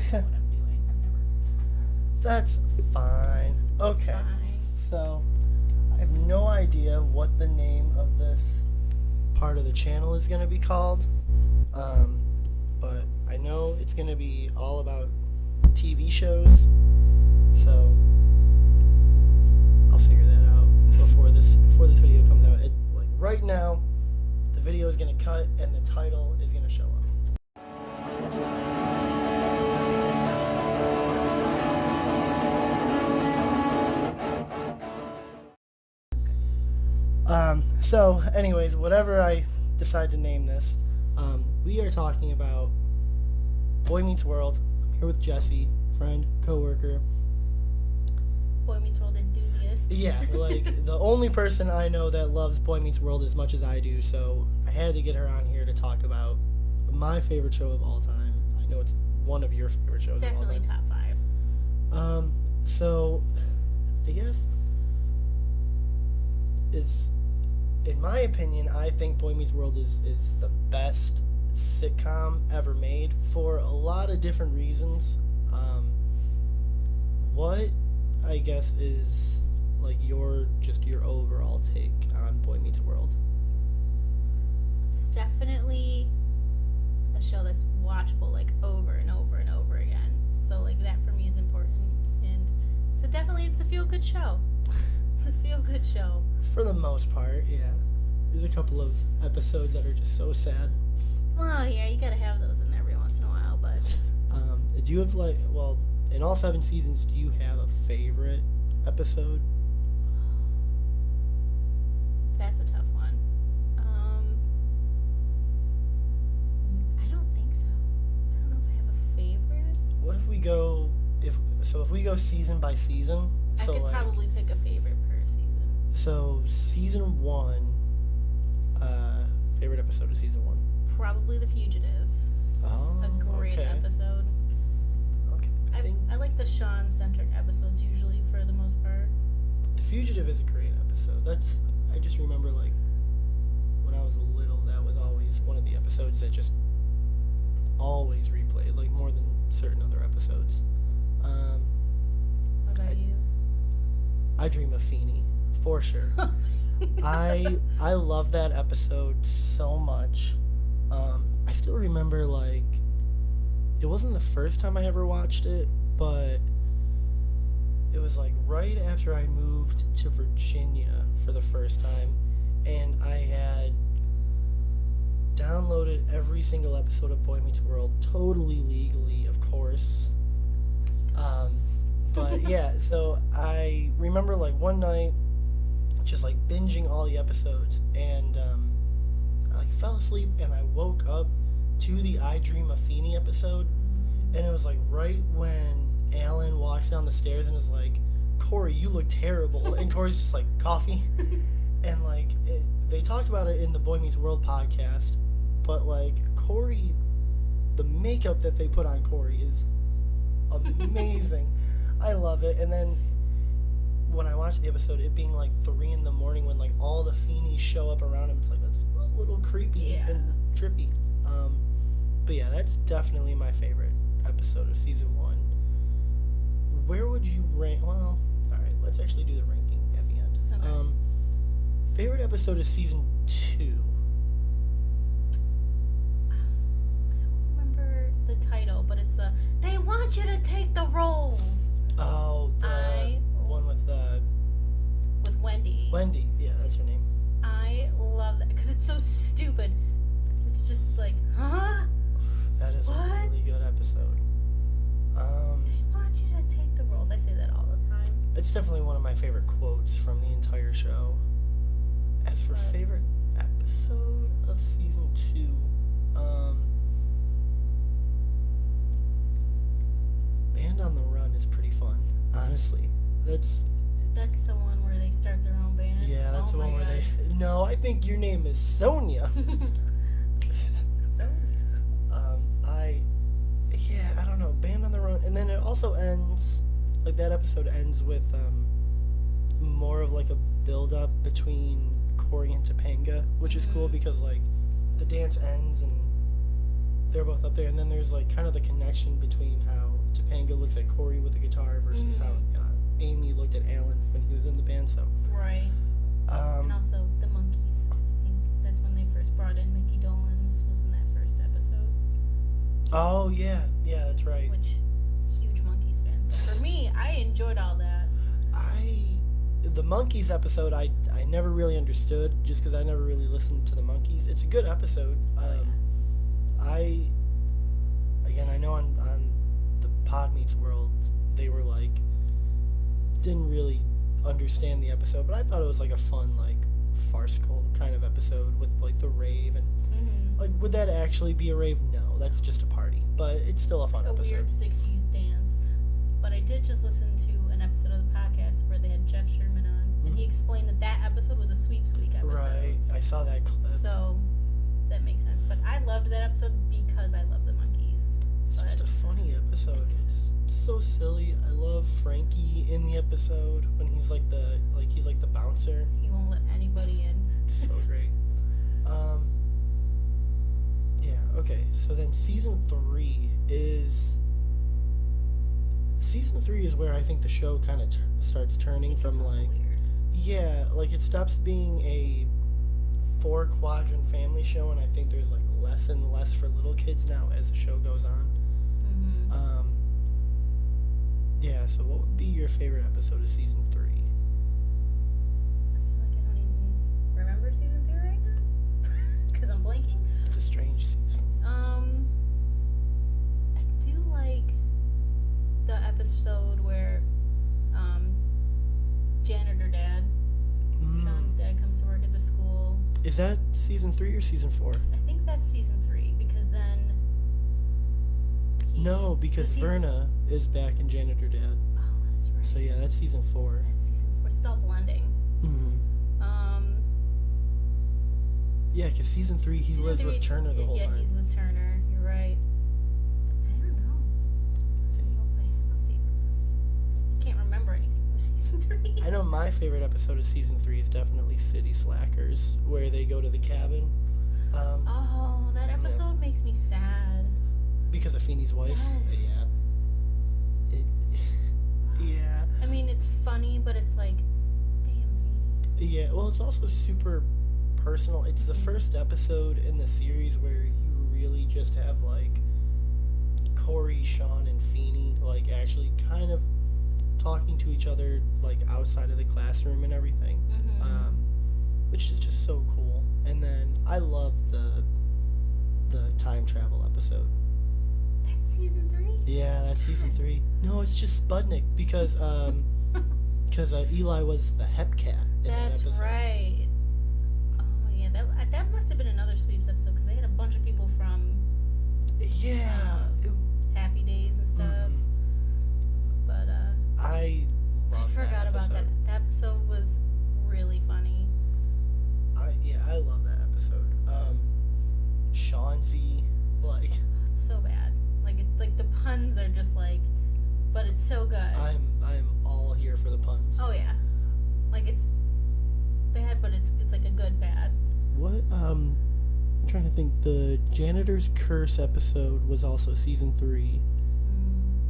what I'm doing. I've never. That's fine. It's Okay. fine. So, I have no idea what the name of this part of the channel is going to be called. But I know it's going to be all about TV shows. So, I'll figure that out before this video comes out. Like right now, the video is going to cut and the title is going to show up. So, anyways, whatever I decide to name this, we are talking about Boy Meets World. I'm here with Jesse, friend, coworker. Boy Meets World enthusiast. Yeah, like the only person I know that loves Boy Meets World as much as I do. So I had to get her on here to talk about my favorite show of all time. I know it's one of your favorite shows Definitely of all time. top 5. So I guess it's, in my opinion, I think Boy Meets World is the best sitcom ever made for a lot of different reasons. What I guess is like your overall take on Boy Meets World? It's definitely a show that's watchable like over and over and over again. So like that for me is important, and it's a feel good show. It's a feel good show. For the most part, yeah. There's a couple of episodes that are just so sad. Well, yeah, you gotta have those in there every once in a while, but Do you have in all 7 seasons, do you have a favorite episode? that's a tough one. I don't think so. I don't know if I have a favorite. What if we go if we go season by season? I could probably pick a favorite per season. So season 1, favorite episode of season 1. Probably The Fugitive. Oh, A great okay. episode. Okay. I like the Sean-centric episodes usually for the most part. The Fugitive is a great episode. I just remember like when I was little, that was always one of the episodes that just always replayed, like more than certain other episodes. What about you? I Dream of Feeney, for sure. I love that episode so much. I still remember, like, it wasn't the first time I ever watched it, but it was like right after I moved to Virginia for the first time, and I had downloaded every single episode of Boy Meets World, totally legally, of course. But yeah, so I remember like one night just like binging all the episodes, and I like fell asleep and I woke up to the I Dream of Feeney episode, and it was like right when Alan walks down the stairs and is like, Corey, you look terrible, and Corey's just like, coffee. And like they talk about it in the Boy Meets World podcast, but like Corey, the makeup that they put on Corey is amazing. I love it. And then when I watched the episode, it being like 3 a.m. when like all the Feenies show up around him, it's like that's a little creepy and trippy. But yeah, that's definitely my favorite episode of season 1. Where would you rank? Well, all right, let's actually do the ranking at the end. Okay. Favorite episode of season 2. I don't remember the title, but it's They Want You to Take the Roles. Oh, the one with Wendy. Wendy. Yeah, that's her name. I love that because it's so stupid. It's just like, huh? That is What? a really good episode. They want you to take the roles. I say that all the time. It's definitely one of my favorite quotes from the entire show. As for favorite episode of season 2, Band on the Run is pretty fun, honestly. That's the one where they start their own band. Yeah, that's the my one where God. No, I think your name is Sonia. So I don't know, Band on the Run, and then it also ends, like that episode ends with more of like a build up between Corey and Topanga, which is cool because like the dance ends and they're both up there. And then there's like kind of the connection between how Topanga looks at Corey with the guitar versus how Amy looked at Alan when he was in the band. So right. And also the monkeys. I think that's when they first brought in Mickey Dolenz. Was in that first episode. Oh yeah, that's right. Which huge Monkeys fan. So for me, I enjoyed all that. The Monkeys episode, I never really understood just because I never really listened to the Monkeys. It's a good episode. I know on the Pod Meets World, they were like, didn't really understand the episode, but I thought it was like a fun, like, farcical kind of episode with like the rave and like, would that actually be a rave? No, that's just a party, but it's still a fun episode. A weird 60s dance. But I did just listen to an episode of the podcast where they had Jeff Sherman on, and he explained that episode was a Sweeps Week episode. Right, I saw that clip. So that makes sense. But I loved that episode because I love the Monkeys. It's just a funny episode. It's so silly. I love Frankie in the episode when he's like the bouncer. He won't let anybody in. So great. Yeah. Okay. So then season 3 is where I think the show kind of starts turning from like weird. Yeah, like it stops being a 4-quadrant family show, and I think there's like less and less for little kids now as the show goes on. Yeah, so what would be your favorite episode of season 3? I feel like I don't even remember season 3 right now because I'm blanking. It's a strange season. I do like the episode where janitor dad, Sean's dad, comes to work at the school. Is that season 3 or season 4? I think that's season 3 because then No, because Verna is back in Janitor Dad. Oh, that's right. So yeah, that's season 4. That's season 4. It's still blending. Yeah, because season 3 he lives with Turner the whole time. Yeah, he's with Turner. You're right. I don't know. I don't know if I have a favorite person. I can't remember anything from season 3. I know my favorite episode of season 3 is definitely City Slackers, where they go to the cabin. That episode makes me sad. Because of Feeney's wife? Yes. Yeah. Yeah. I mean, it's funny, but it's like, damn, Feeney. Yeah, well, it's also super personal. It's the first episode in the series where you really just have, like, Corey, Sean, and Feeney, like, actually kind of talking to each other, like, outside of the classroom and everything. Which is just so cool. And then I love the time travel episode. That's season 3? Yeah, that's season 3. No, it's just Sputnik because Eli was the Hep Cat in that episode. That's right. Oh yeah, that must have been another Sweeps episode because they had a bunch of people from Happy Days and stuff. But I forgot about that. That episode was really funny. I love that episode. Chauncey, like, it's so bad. Like the puns are just like, but it's so good. I'm all here for the puns. Oh yeah, like it's bad, but it's like a good bad. What I'm trying to think. The Janitor's Curse episode was also season 3.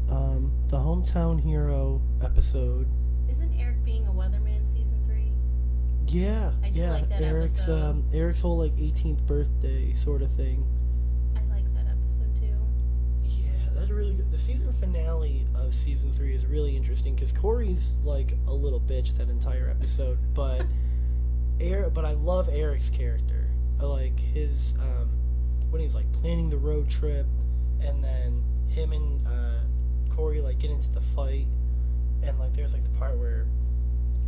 The Hometown Hero episode. Isn't Eric being a weatherman season 3? Yeah, I do like that episode. Eric's whole like 18th birthday sort of thing. I like that episode too. Yeah, that's really good. The season finale of season 3 is really interesting because Corey's like a little bitch that entire episode, but I love Eric's character. I like his when he's like planning the road trip, and then him and Corey like get into the fight, and like there's like the part where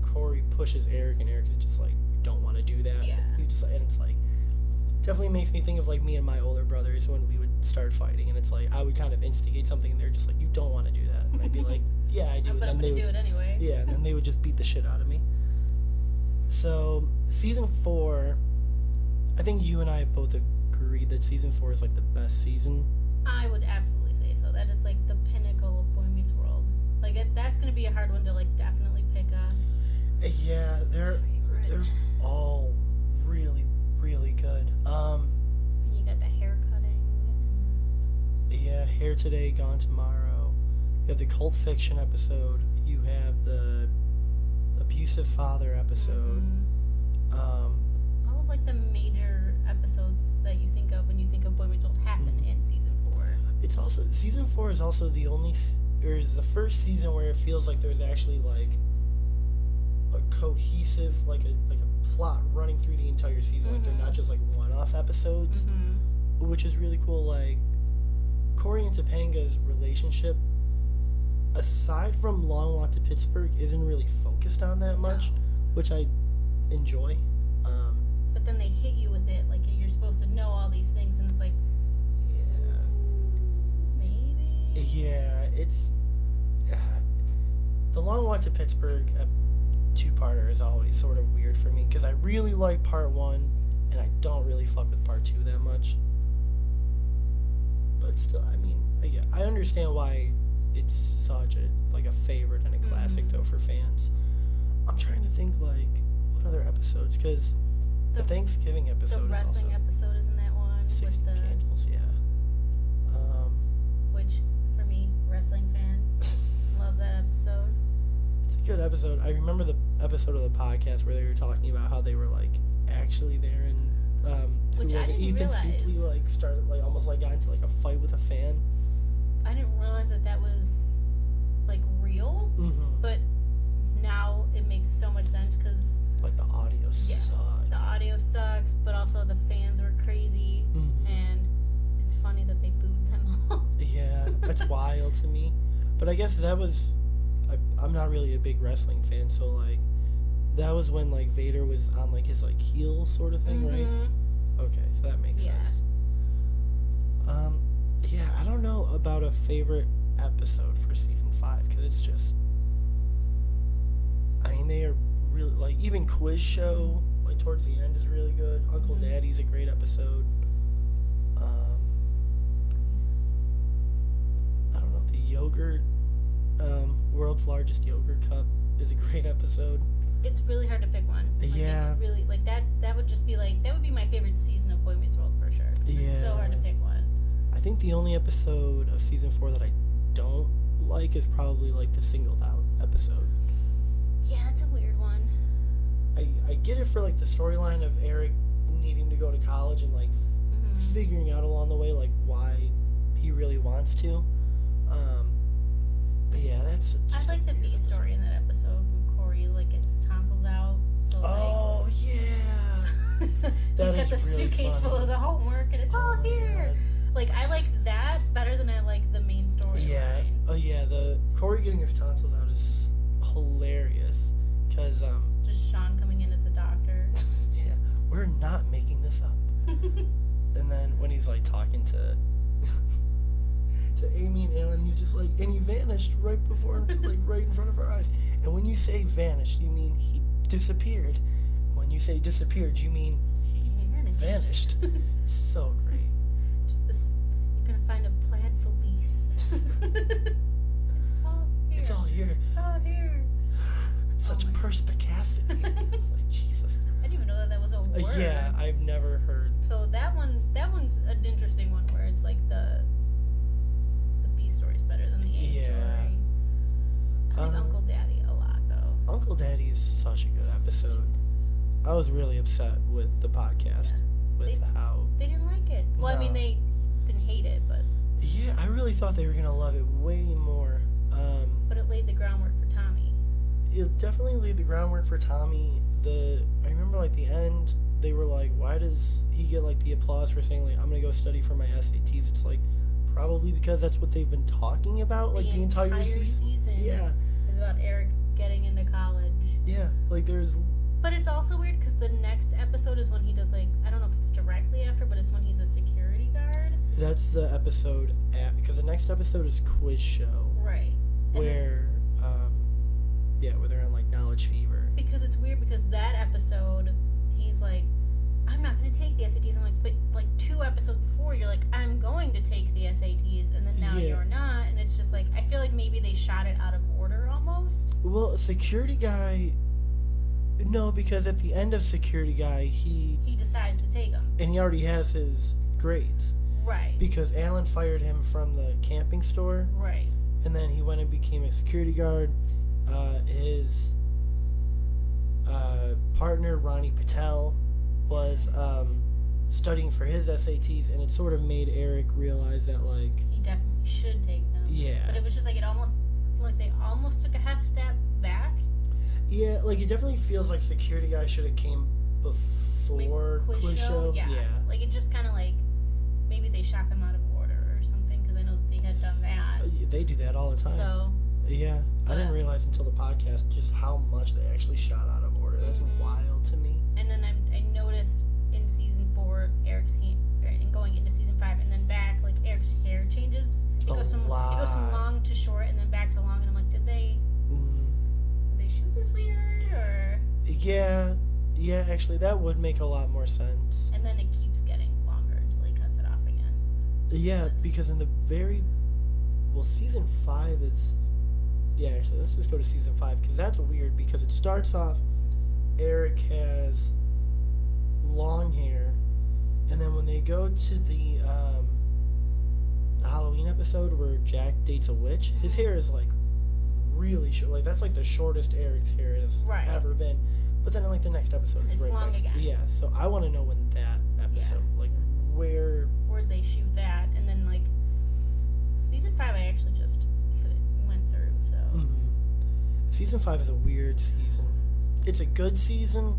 Corey pushes Eric, and Eric is just like, don't want to do that. Yeah. He's just, and it's like, definitely makes me think of like me and my older brothers when we would start fighting, and it's like I would kind of instigate something, and they're just like, you don't want to do that, and I'd be like, yeah, I do. But I'm gonna do it anyway. Yeah, and then they would just beat the shit out of me. So season 4, I think you and I both agreed that season 4 is like the best season. I would absolutely say so. That is like the pinnacle of Boy Meets World. Like that's gonna be a hard one to like definitely pick a. Yeah, they're all really, really good. You got the hair cutting. Here Today, Gone Tomorrow. You have the cult fiction episode. You have the abusive father episode. All of like the major episodes that you think of when you think of Boy Meets World happen in season 4. It's also season 4 is also the only or is the first season where it feels like there's actually like a cohesive like a plot running through the entire season. Like they're not just like one-off episodes, which is really cool. Like Corey and Topanga's relationship, aside from Long Walk to Pittsburgh, isn't really focused on that much, which I enjoy. But then they hit you with it, like you're supposed to know all these things, and it's like, maybe. Yeah, it's the Long Walk to Pittsburgh two-parter is always sort of weird for me because I really like part 1 and I don't really fuck with part 2 that much. But still, I mean, I understand why it's such a favorite and a classic though for fans. I'm trying to think like what other episodes, because the Thanksgiving episode, the wrestling also, episode is in that one. 16 with the Candles, yeah. Which for me, wrestling fan, love that episode. It's a good episode. I remember the episode of the podcast where they were talking about how they were like actually there, and which I didn't Ethan realize. Suplee like started like almost like got into like a fight with a fan. I didn't realize that was like real, but now it makes so much sense because like the audio sucks. The audio sucks, but also the fans were crazy, and it's funny that they booed them all. Yeah, that's wild to me. But I guess that was I'm not really a big wrestling fan, so like that was when like Vader was on like his like heel sort of thing, right? Okay, so that makes sense. Yeah, I don't know about a favorite episode for season 5 because it's just, I mean, they are really like even Quiz Show like towards the end is really good. Uncle Daddy's a great episode. I don't know, the yogurt, World's Largest Yogurt Cup is a great episode. It's really hard to pick one. Like, Yeah. It's really like that would just be like that would be my favorite season of Boy Meets World for sure. It's so hard to pick one. I think the only episode of season 4 that I don't like is probably like the Singled Out episode. Yeah, it's a weird one. I get it for like the storyline of Eric needing to go to college and like figuring out along the way like why he really wants to. But yeah, that's just I like the B story in that episode when Corey like gets his tonsils out. So oh yeah. he's got the really suitcase funny. full of the homework and it's all here. Like I like that better than I like the main story. Yeah. Oh yeah, the Corey getting his tonsils out is hilarious because just Sean coming in as a doctor. yeah, we're not making this up. And then when he's like talking to Amy and Alan, he's just like, and he vanished right before, like right in front of our eyes. And when you say vanished, you mean he disappeared. When you say disappeared, you mean he vanished. So great. Just this, you're gonna find a plaid valise. It's all here. It's all here. It's all here. Such perspicacity. It's like Jesus. I didn't even know that was a word. Yeah, I've never heard. So that one's an interesting one where it's like the B story's better than the A story. I like Uncle Daddy a lot though. Uncle Daddy is such a good episode. I was really upset with the podcast with how they didn't like it. Well, I mean they didn't hate it, but yeah, I really thought they were gonna love it way more. But it laid the groundwork for Tommy. It definitely laid the groundwork for Tommy. I remember like the end, they were like, why does he get like the applause for saying like I'm gonna go study for my SATs? It's like probably because that's what they've been talking about like the entire season. Yeah, is about Eric getting into college. Yeah, like there's. But it's also weird because the next episode is when he does like I don't know if it's directly after, but it's when he's a security guard. That's the episode because the next episode is Quiz Show. Right. Where where they're on like Knowledge Fever. Because it's weird because that episode, he's like, I'm not going to take the SATs. I'm like, but like 2 episodes before, you're like, I'm going to take the SATs, and then now you're not, and it's just like, I feel like maybe they shot it out of order almost. Well, Security Guy, no, because at the end of Security Guy, he decides to take them. And he already has his grades. Right. Because Alan fired him from the camping store. Right. And then he went and became a security guard. His partner, Ronnie Patel, was studying for his SATs, and it sort of made Eric realize that, like... He definitely should take them. Yeah. But it was just like, they almost took a half step back. Yeah, like, it definitely feels like security guy should have came before Quiz Show. Yeah. Like, it just kind of like, maybe they shot them out of order or something, because I know that they had done that. They do that all the time. So... Yeah, I didn't realize until the podcast just how much they actually shot out of order. That's wild to me. And then I noticed in season 4, Eric's hand, and going into season 5, and then back, like Eric's hair changes. It goes from long to short, and then back to long. And I'm like, did they shoot this weird or? Yeah. Actually, that would make a lot more sense. And then it keeps getting longer until he cuts it off again. Yeah, because in the season 5 is. Yeah, actually, let's just go to season 5, because that's weird, because it starts off, Eric has long hair, and then when they go to the Halloween episode where Jack dates a witch, his hair is, like, really short. Like, that's, like, the shortest Eric's hair has ever been. But then, like, the next episode is it's long back. Again. Yeah, so I want to know when that episode, like, where'd they shoot that, and then, like, season 5 I actually just went through, so... Season 5 is a weird season. It's a good season,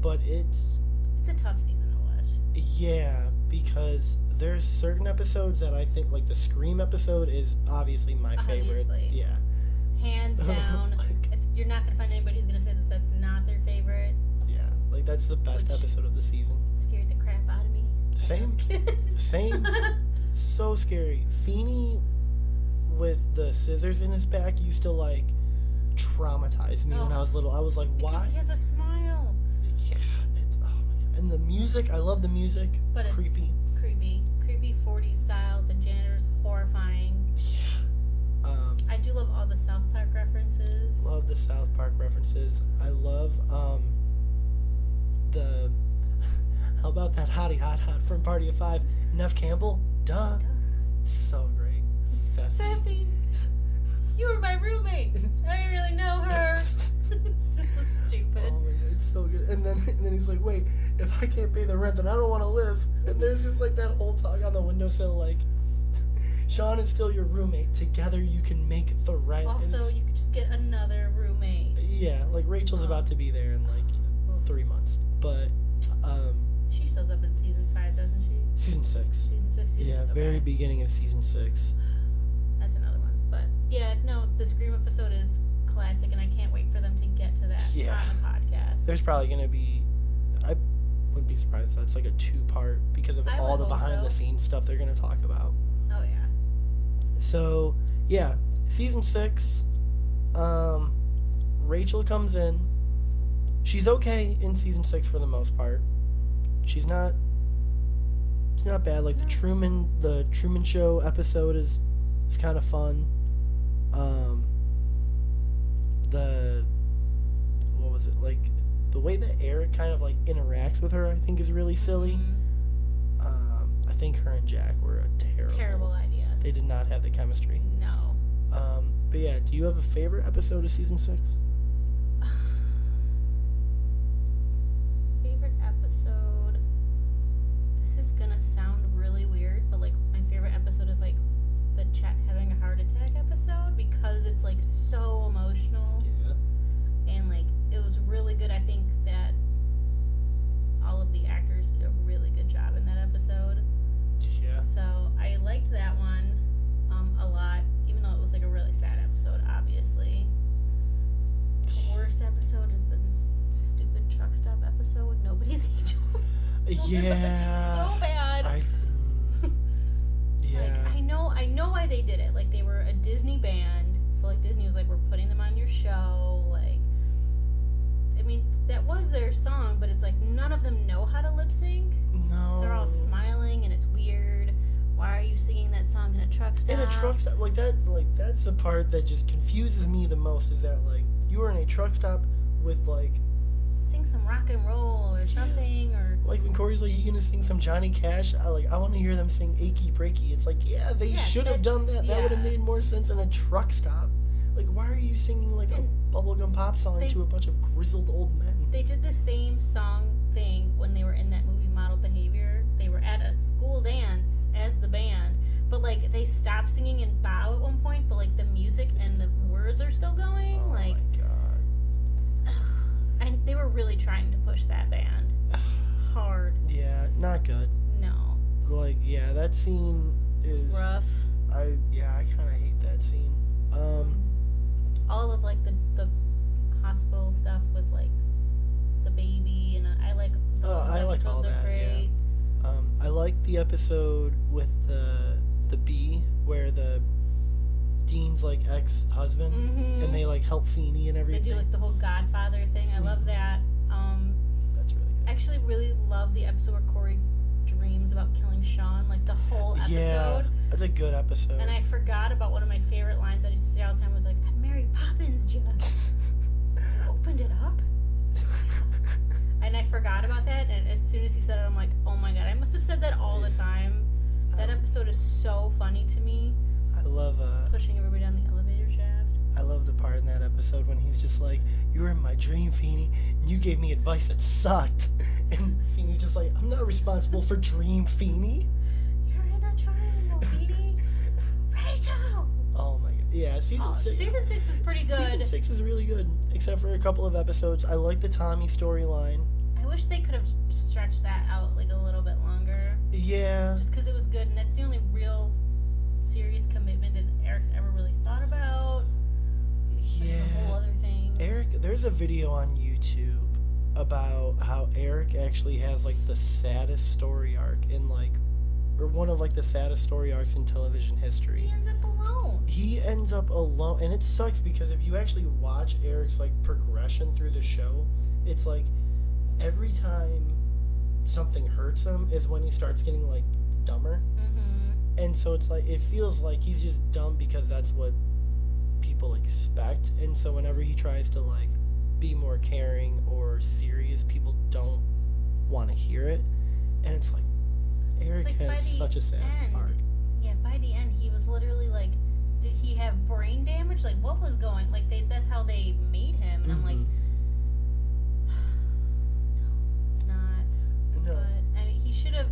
but it's a tough season to watch. Yeah, because there's certain episodes that I think, like the Scream episode is obviously my favorite. Yeah. Hands down. If you're not going to find anybody who's going to say that that's not their favorite. Yeah, like that's the best episode of the season. Scared the crap out of me. Same. So scary. Feeney with the scissors in his back used to, like, traumatize me when I was little. I was like, why? Because he has a smile. Yeah. Oh my God. And the music, I love the music. But creepy. It's creepy. Creepy 40s style. The janitor's horrifying. Yeah. I do love all the South Park references. Love the South Park references. I love the... How about that hottie hot from Party of Five? Neff Campbell? Duh. So great. Feffy. You were my roommate. I didn't really know her. It's just so stupid. Oh my God, it's so good. And then he's like, wait, if I can't pay the rent, then I don't want to live. And there's just like that whole talk on the windowsill, like, Sean is still your roommate. Together you can make the rent. Also, you could just get another roommate. Yeah, like Rachel's about to be there in like 3 months. But she shows up in season 5, doesn't she? Season 6. Season 6. Yeah, very beginning of season 6. That's another one. But yeah, no, the Scream episode is classic, and I can't wait for them to get to that on the podcast. There's probably going to be, I wouldn't be surprised if that's like a 2-part because of all the behind the scenes stuff they're going to talk about. Oh yeah. So yeah, season 6, Rachel comes in. She's okay in season 6 for the most part. She's not bad. Like the Truman Show episode is kind of fun. What was it, like the way that Eric kind of like interacts with her, I think is really silly. I think her and Jack were a terrible idea. They did not have the chemistry. No. But yeah, do you have a favorite episode of season 6? Favorite episode. This is gonna sound really weird, but like my favorite episode is like the Chet having a heart attack episode, because it's like so emotional. Yeah. And like it was really good. I think that all of the actors did a really good job in that episode. Yeah. So I liked that one a lot, even though it was like a really sad episode, obviously. The worst episode is the stupid truck stop episode with Nobody's Angel. Yeah. So bad. Yeah. Like I know why they did it. Like they were a Disney band, so like Disney was like, we're putting them on your show. Like, I mean, that was their song, but it's like none of them know how to lip sync. No. They're all smiling and it's weird. Why are you singing that song in a truck stop? In a truck stop, like that's the part that just confuses me the most. Is that like you were in a truck stop with like sing some rock and roll or something, or like when Corey's like, you gonna sing some Johnny Cash? I want to hear them sing Achy Breaky. It's like, yeah, they should have done that. That would have made more sense in a truck stop. Like, why are you singing like a bubblegum pop song to a bunch of grizzled old men? They did the same song thing when they were in that movie Model Behavior. They were at a school dance as the band, but like they stopped singing and bow at one point, but like the music and the words are still going. Oh like, my god! And they were really trying to push that band hard. Yeah, not good. No. Like, yeah, that scene is rough. I kind of hate that scene. All of like the hospital stuff with like the baby, and I like all that. great. Yeah. I like the episode with the bee where the Dean's like ex-husband, and they like help Feeney and everything. They do like the whole Godfather thing. I love that. That's really good. I actually really love the episode where Corey dreams about killing Sean, like the whole episode. Yeah, that's a good episode. And I forgot about one of my favorite lines I used to say all the time was like, "I'm Mary Poppins, just." You opened it up? And I forgot about that, and as soon as he said it, I'm like, oh my god, I must have said that all the time. That episode is so funny to me. I love pushing everybody down the elevator shaft. I love the part in that episode when he's just like, you were in my dream, Feeney, and you gave me advice that sucked. And Feeney's just like, I'm not responsible for Dream, Feeney. You're in a triangle, Feeney. Rachel! Oh my god. Yeah, season 6. Season 6 is pretty good. Season 6 is really good, except for a couple of episodes. I like the Tommy storyline. I wish they could have stretched that out like a little bit longer. Yeah. Just because it was good, and that's the only real serious commitment that Eric's ever really thought about. Yeah. Like a whole other thing. Eric, there's a video on YouTube about how Eric actually has like the saddest story arc in like, or one of like the saddest story arcs in television history. He ends up alone. He ends up alone, and it sucks because if you actually watch Eric's like progression through the show, it's like every time something hurts him is when he starts getting like dumber. And so it's like, it feels like he's just dumb because that's what people expect. And so whenever he tries to like be more caring or serious, people don't want to hear it. And it's like, Eric has such a sad arc. Yeah, by the end, he was literally like, did he have brain damage? Like, what was going? Like, that's how they made him. And I'm like, no, not. No. But I mean, he should have.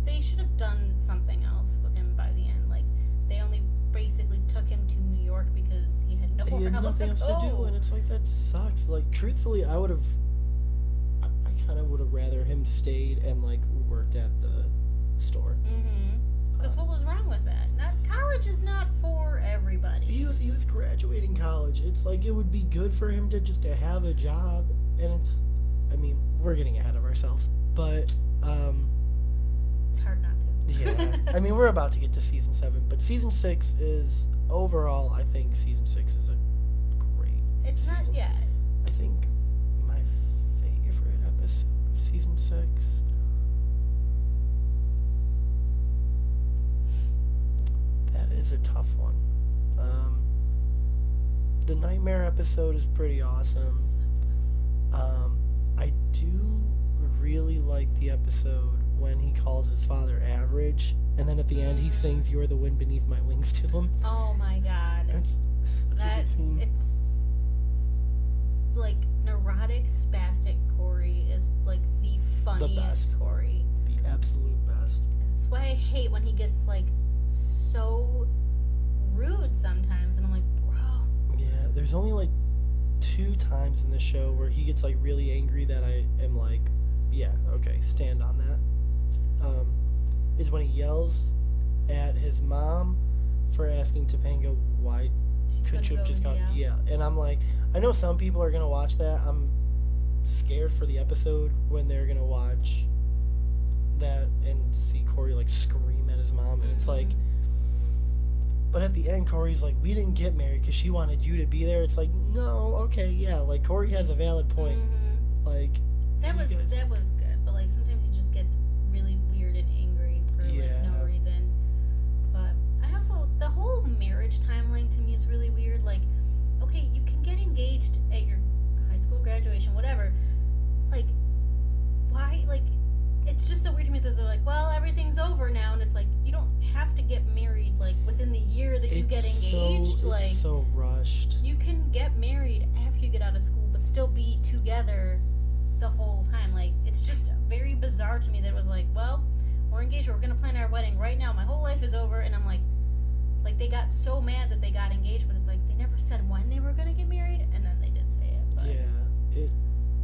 They should have done something else with him by the end. Like, they only basically took him to New York because he had nowhere else to go. And it's like, that sucks. Like, truthfully, I kind of would have rather him stayed and like worked at the store. Because what was wrong with that? College is not for everybody. He was graduating college. It's like, it would be good for him to just to have a job. And it's, I mean, we're getting ahead of ourselves, but it's hard not to. Yeah. I mean, we're about to get to season 7, but season 6 is overall, I think season 6 is a great season. Not yet. I think my favorite episode of season 6, that is a tough one. The nightmare episode is pretty awesome. I do really like the episode when he calls his father average, and then at the end he sings "You're the Wind Beneath My Wings" to him. Oh my god. It's such a good scene. It's like neurotic, spastic Corey is like the funniest Corey. The absolute best. That's why I hate when he gets like so rude sometimes, and I'm like, bro. Yeah, there's only like 2 times in the show where he gets like really angry that I am like, yeah, okay, stand on that. Is when he yells at his mom for asking Topanga why could you have just gone. Yeah, and I'm like, I know some people are gonna watch that. I'm scared for the episode when they're gonna watch that and see Corey like scream at his mom, and it's like, but at the end Corey's like, we didn't get married because she wanted you to be there. It's like, no, okay, yeah, like Corey has a valid point. Like that was good, but like sometimes he just gets really weird and angry for like no reason. But I also, the whole marriage timeline to me is really weird. Like, okay, you can get engaged at your high school school graduation, whatever. Like, why? Like, it's just so weird to me that they're like, well, everything's over now, and it's like, you don't have to get married, like, within the year that you get engaged. It's so rushed. You can get married after you get out of school, but still be together the whole time. Like, it's just very bizarre to me that it was like, well, we're engaged, we're gonna plan our wedding right now, my whole life is over, and I'm like, they got so mad that they got engaged, but it's like, they never said when they were gonna get married, and then they did say it. But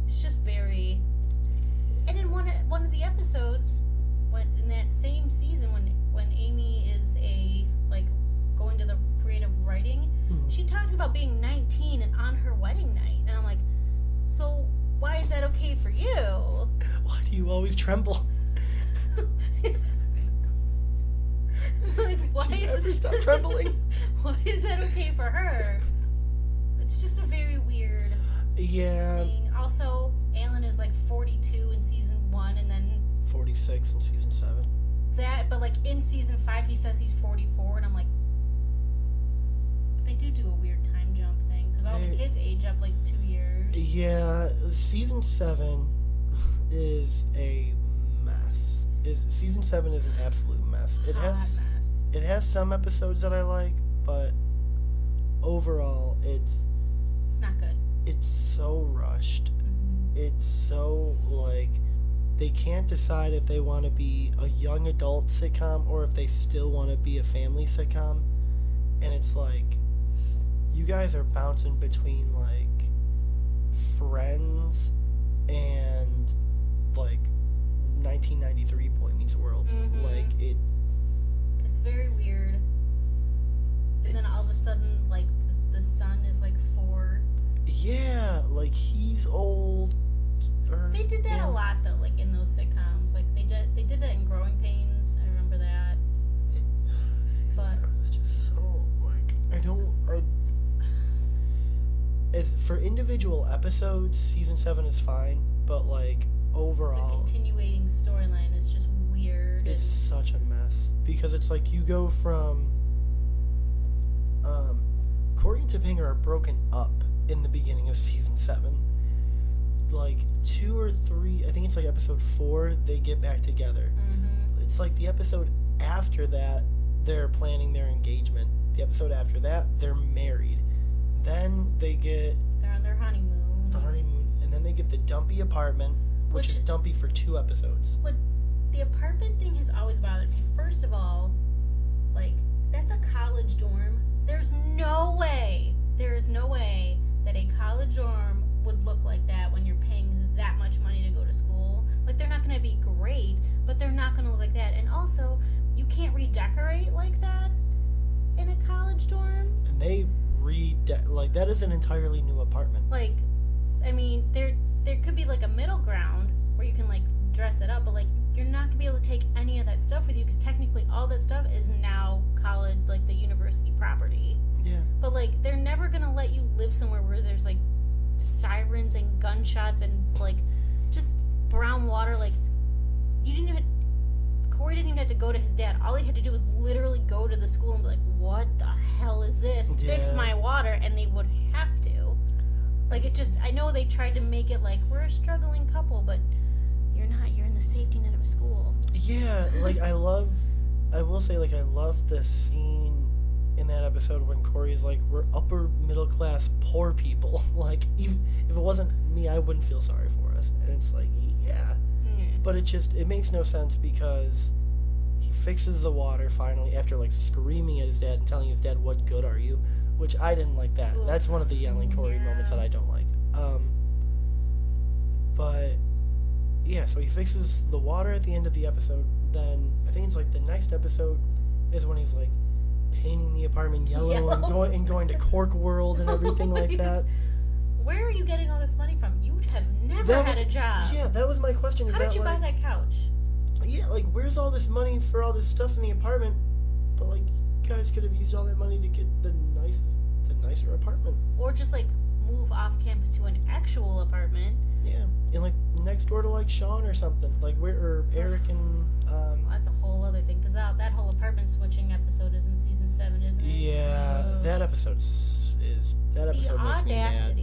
it's just very... And in one of the episodes, in that same season, when Amy is going to the creative writing, she talks about being 19 and on her wedding night, and I'm like, so why is that okay for you? Why do you always tremble? Like, why do you ever stop trembling? Why is that okay for her? It's just a very weird thing. Also, Alan is like 42 in season 1, and then 46 in season 7. But like in season 5, he says he's 44, and I'm like, they do a weird time jump thing because all the kids age up like 2 years. Yeah, season 7 is a mess. Season 7 is an absolute mess. It has some episodes that I like, but overall, it's not good. It's so rushed. It's so, like, they can't decide if they want to be a young adult sitcom or if they still want to be a family sitcom. And it's like, you guys are bouncing between, like, Friends and, like, 1993 Boy Meets World. Like, it's very weird. And then all of a sudden, like, the son is, like, 4. Yeah, like, he's old. They did that a lot, though, like, in those sitcoms. Like, they did that in Growing Pains. I remember that. Season 7 is just so, like, as for individual episodes, season 7 is fine, but, like, overall... The continuating storyline is just weird. It's such a mess. Because it's like, you go from... Corey and Topanga are broken up in the beginning of season 7. Like 2 or 3, I think it's like episode 4, they get back together. It's like the episode after that, they're planning their engagement. The episode after that, they're married. Then they're on their honeymoon. The honeymoon, and then they get the dumpy apartment, which is dumpy for 2 episodes. What the apartment thing has always bothered me. First of all, like, that's a college dorm. There's no way that a college dorm would look like that when you're paying that much money to go to school. Like, they're not going to be great, but they're not going to look like that. And also, you can't redecorate like that in a college dorm. And they like, that is an entirely new apartment. Like, I mean, there could be, like, a middle ground where you can, like, dress it up, but, like, you're not going to be able to take any of that stuff with you because technically all that stuff is now college, like, the university property. Yeah. But, like, they're never going to let you live somewhere where there's, like, sirens and gunshots and, like, just brown water. Like, Corey didn't even have to go to his dad. All he had to do was literally go to the school and be like, what the hell is this? Yeah. Fix my water. And they would have to. Like, it just, I know they tried to make it like, we're a struggling couple, but you're not. You're in the safety net of a school. Yeah, like, I love the scene in that episode when Corey's like, we're upper middle class poor people. Like, even if it wasn't me, I wouldn't feel sorry for us. And it's like, yeah. But it makes no sense because he fixes the water finally after, like, screaming at his dad and telling his dad, what good are you? Which I didn't like that. Oof. That's one of the yelling Corey moments that I don't like. But yeah, so he fixes the water at the end of the episode. Then I think it's like the next episode is when he's like painting the apartment yellow. and going to Cork World and everything like that. Where are you getting all this money from? You have never had a job. Yeah, that was my question. How did you buy that couch? Yeah, like, where's all this money for all this stuff in the apartment? But, like, you guys could have used all that money to get the nicer apartment. Or just, like, move off campus to an actual apartment. Yeah, and, like, next door to, like, Sean or something. Like, or Eric and... Well, that's a whole other thing, because that whole apartment switching episode is in season 7, isn't it? Yeah, that episode makes me mad.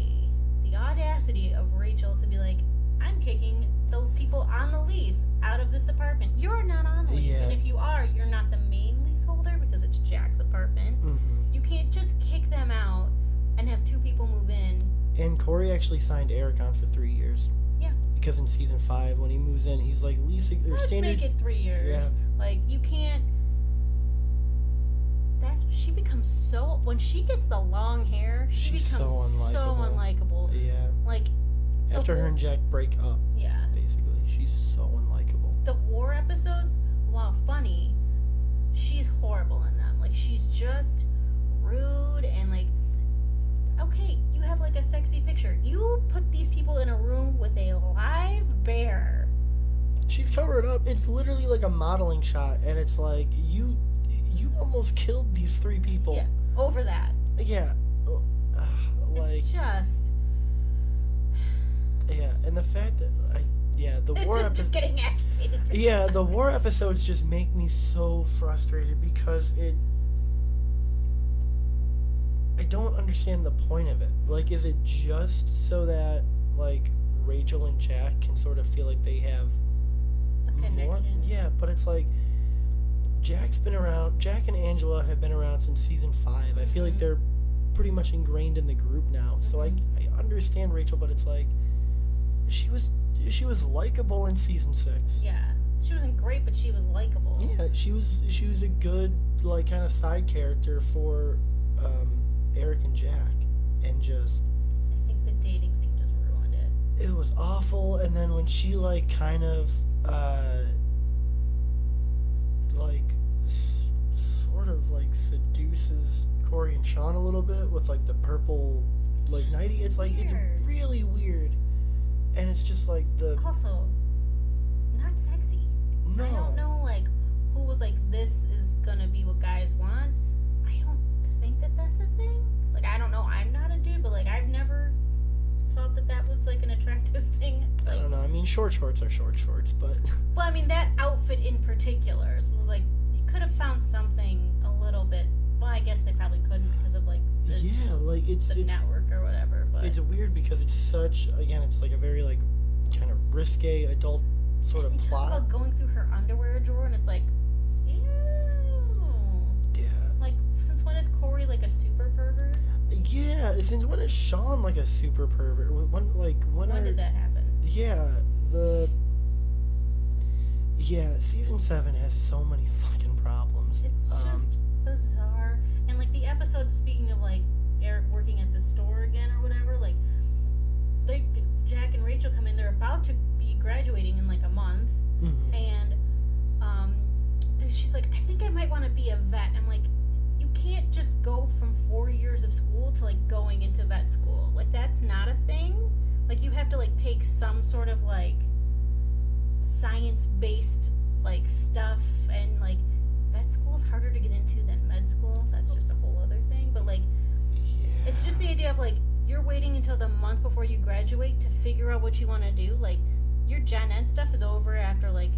The audacity of Rachel to be like, I'm kicking the people on the lease out of this apartment. You're not on the lease. Yeah. And if you are, you're not the main leaseholder because it's Jack's apartment. Mm-hmm. You can't just kick them out and have 2 people move in. And Corey actually signed Eric on for 3 years. Yeah. Because in season 5, when he moves in, he's like leasing or Let's standard. make it 3 years. Yeah. Like, you can't. She becomes so. When she gets the long hair, she She's becomes so unlikable. Yeah. Like. After her and Jack break up. Yeah. Basically, she's so unlikable. The war episodes, while funny, she's horrible in them. Like, she's just rude and like. Okay, you have like a sexy picture. You put these people in a room with a live bear. She's covered up. It's literally like a modeling shot, and it's like you almost killed these 3 people. Yeah, over that. Yeah, like It's just. yeah, and the fact that the war I'm just getting agitated. yeah, the war episodes just make me so frustrated because I don't understand the point of it. Like, is it just so that like Rachel and Jack can sort of feel like they have A more? connection. Yeah, but it's like Jack and Angela have been around since season 5. I feel like Mhm. they're pretty much ingrained in the group now. So I understand Rachel, but it's like she was likable in season 6. Yeah, she wasn't great, but she was likable. Yeah, she was a good like kind of side character for Eric and Jack, and just I think the dating thing just ruined it. it was awful. And then when she like kind of like sort of like seduces Corey and Sean a little bit with like the purple like nightie, it's like it's Weird. really weird, and it's just like the Also, not sexy. no. I don't know, like, who was like, this is gonna be what guys want. I don't think that that's a thing. Like, I don't know. I'm not a dude, but like, I've never thought that that was like an attractive thing. I Like, don't know. I mean, short shorts are short shorts, but well, I mean, that outfit in particular was like, you could have found something a little bit. Well, I guess they probably couldn't because of like the, yeah, like it's network or whatever. But it's weird because it's such, again, it's like a very like kind of risque adult sort of they talk plot. about going through her underwear drawer, and it's like, ew. Yeah. Like, since when is Corey like a super pervert? Yeah, since when is Sean like a super pervert? When When did that happen? Yeah, season 7 has so many fucking problems. It's just bizarre. And like the episode, speaking of like Eric working at the store again or whatever, like Jack and Rachel come in, they're about to be graduating in like a month, Mhm. and she's like, I think I might want to be a vet. I'm like, you can't just go from 4 years of school to like going into vet school. Like, that's not a thing. Like, you have to like take some sort of like science-based like stuff, and like vet school is harder to get into than med school. That's just a whole other thing. But like, Yeah. it's just the idea of like, you're waiting until the month before you graduate to figure out what you want to do. Like, your gen ed stuff is over after like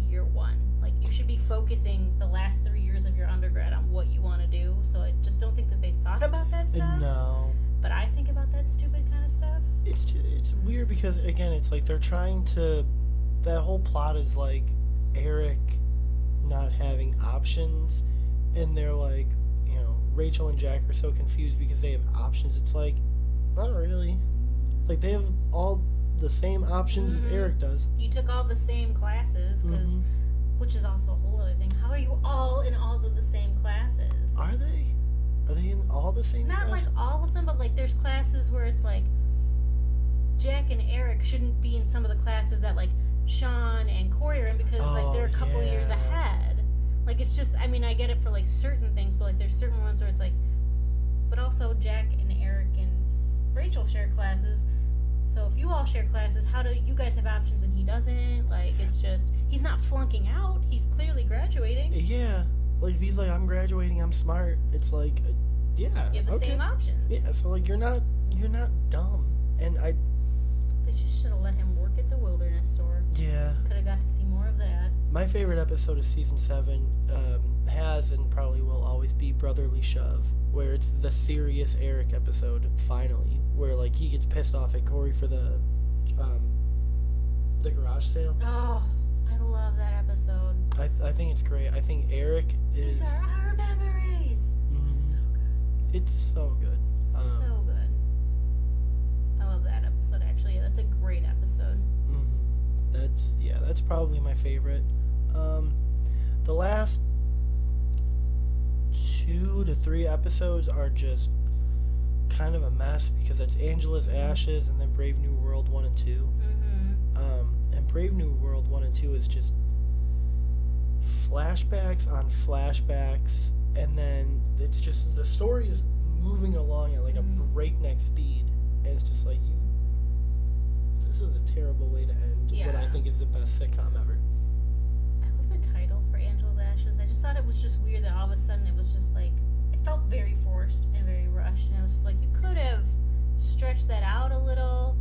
year 1. Like, you should be focusing the last 3 years of your undergrad on what you want to do. So I just don't think that they thought about that stuff. No. But I think about that stupid kind of stuff. It's weird because, again, it's like they're trying to, that whole plot is like Eric not having options, and they're like, Rachel and Jack are so confused because they have options. It's like, not really. Like, they have all the same options as Eric does. You took all the same classes, Mhm. which is also a whole other thing. How are you all in all of the same classes? Are they? Are they in all the same Not classes? like all of them, but like there's classes where it's like Jack and Eric shouldn't be in some of the classes that like Sean and Corey are in because like they're a couple years ahead. Like, it's just, I mean, I get it for like certain things, but like there's certain ones where it's like, but also Jack and Eric and Rachel share classes. So if you all share classes, how do you guys have options and he doesn't? Like, it's just, he's not flunking out. He's clearly graduating. Yeah. Like, if he's like, I'm graduating, I'm smart, it's like, yeah. You have the same options. Yeah, so like, you're not dumb. And They just should have let him work at the wilderness store. yeah. Could have got to see more of that. My favorite episode of season 7 has and probably will always be Brotherly Shove, where it's the serious Eric episode, finally, where, like, he gets pissed off at Corey for the garage sale. Oh, I love that episode. I think it's great. I think Eric is... These are our memories. So good. It's so good. So good. I love that episode, actually. Yeah, that's a great episode. That's probably my favorite. The last 2 to 3 episodes are just kind of a mess because it's Angela's Ashes and then Brave New World 1 and 2. And Brave New World 1 and 2 is just flashbacks on flashbacks, and then it's just the story is moving along at like a breakneck speed, and it's just like, this is a terrible way to end what I think is the best sitcom ever. I love the title for Angela's Ashes. I just thought it was just weird that all of a sudden it was just like, it felt very forced and very rushed, and it was like, you could have stretched that out a little.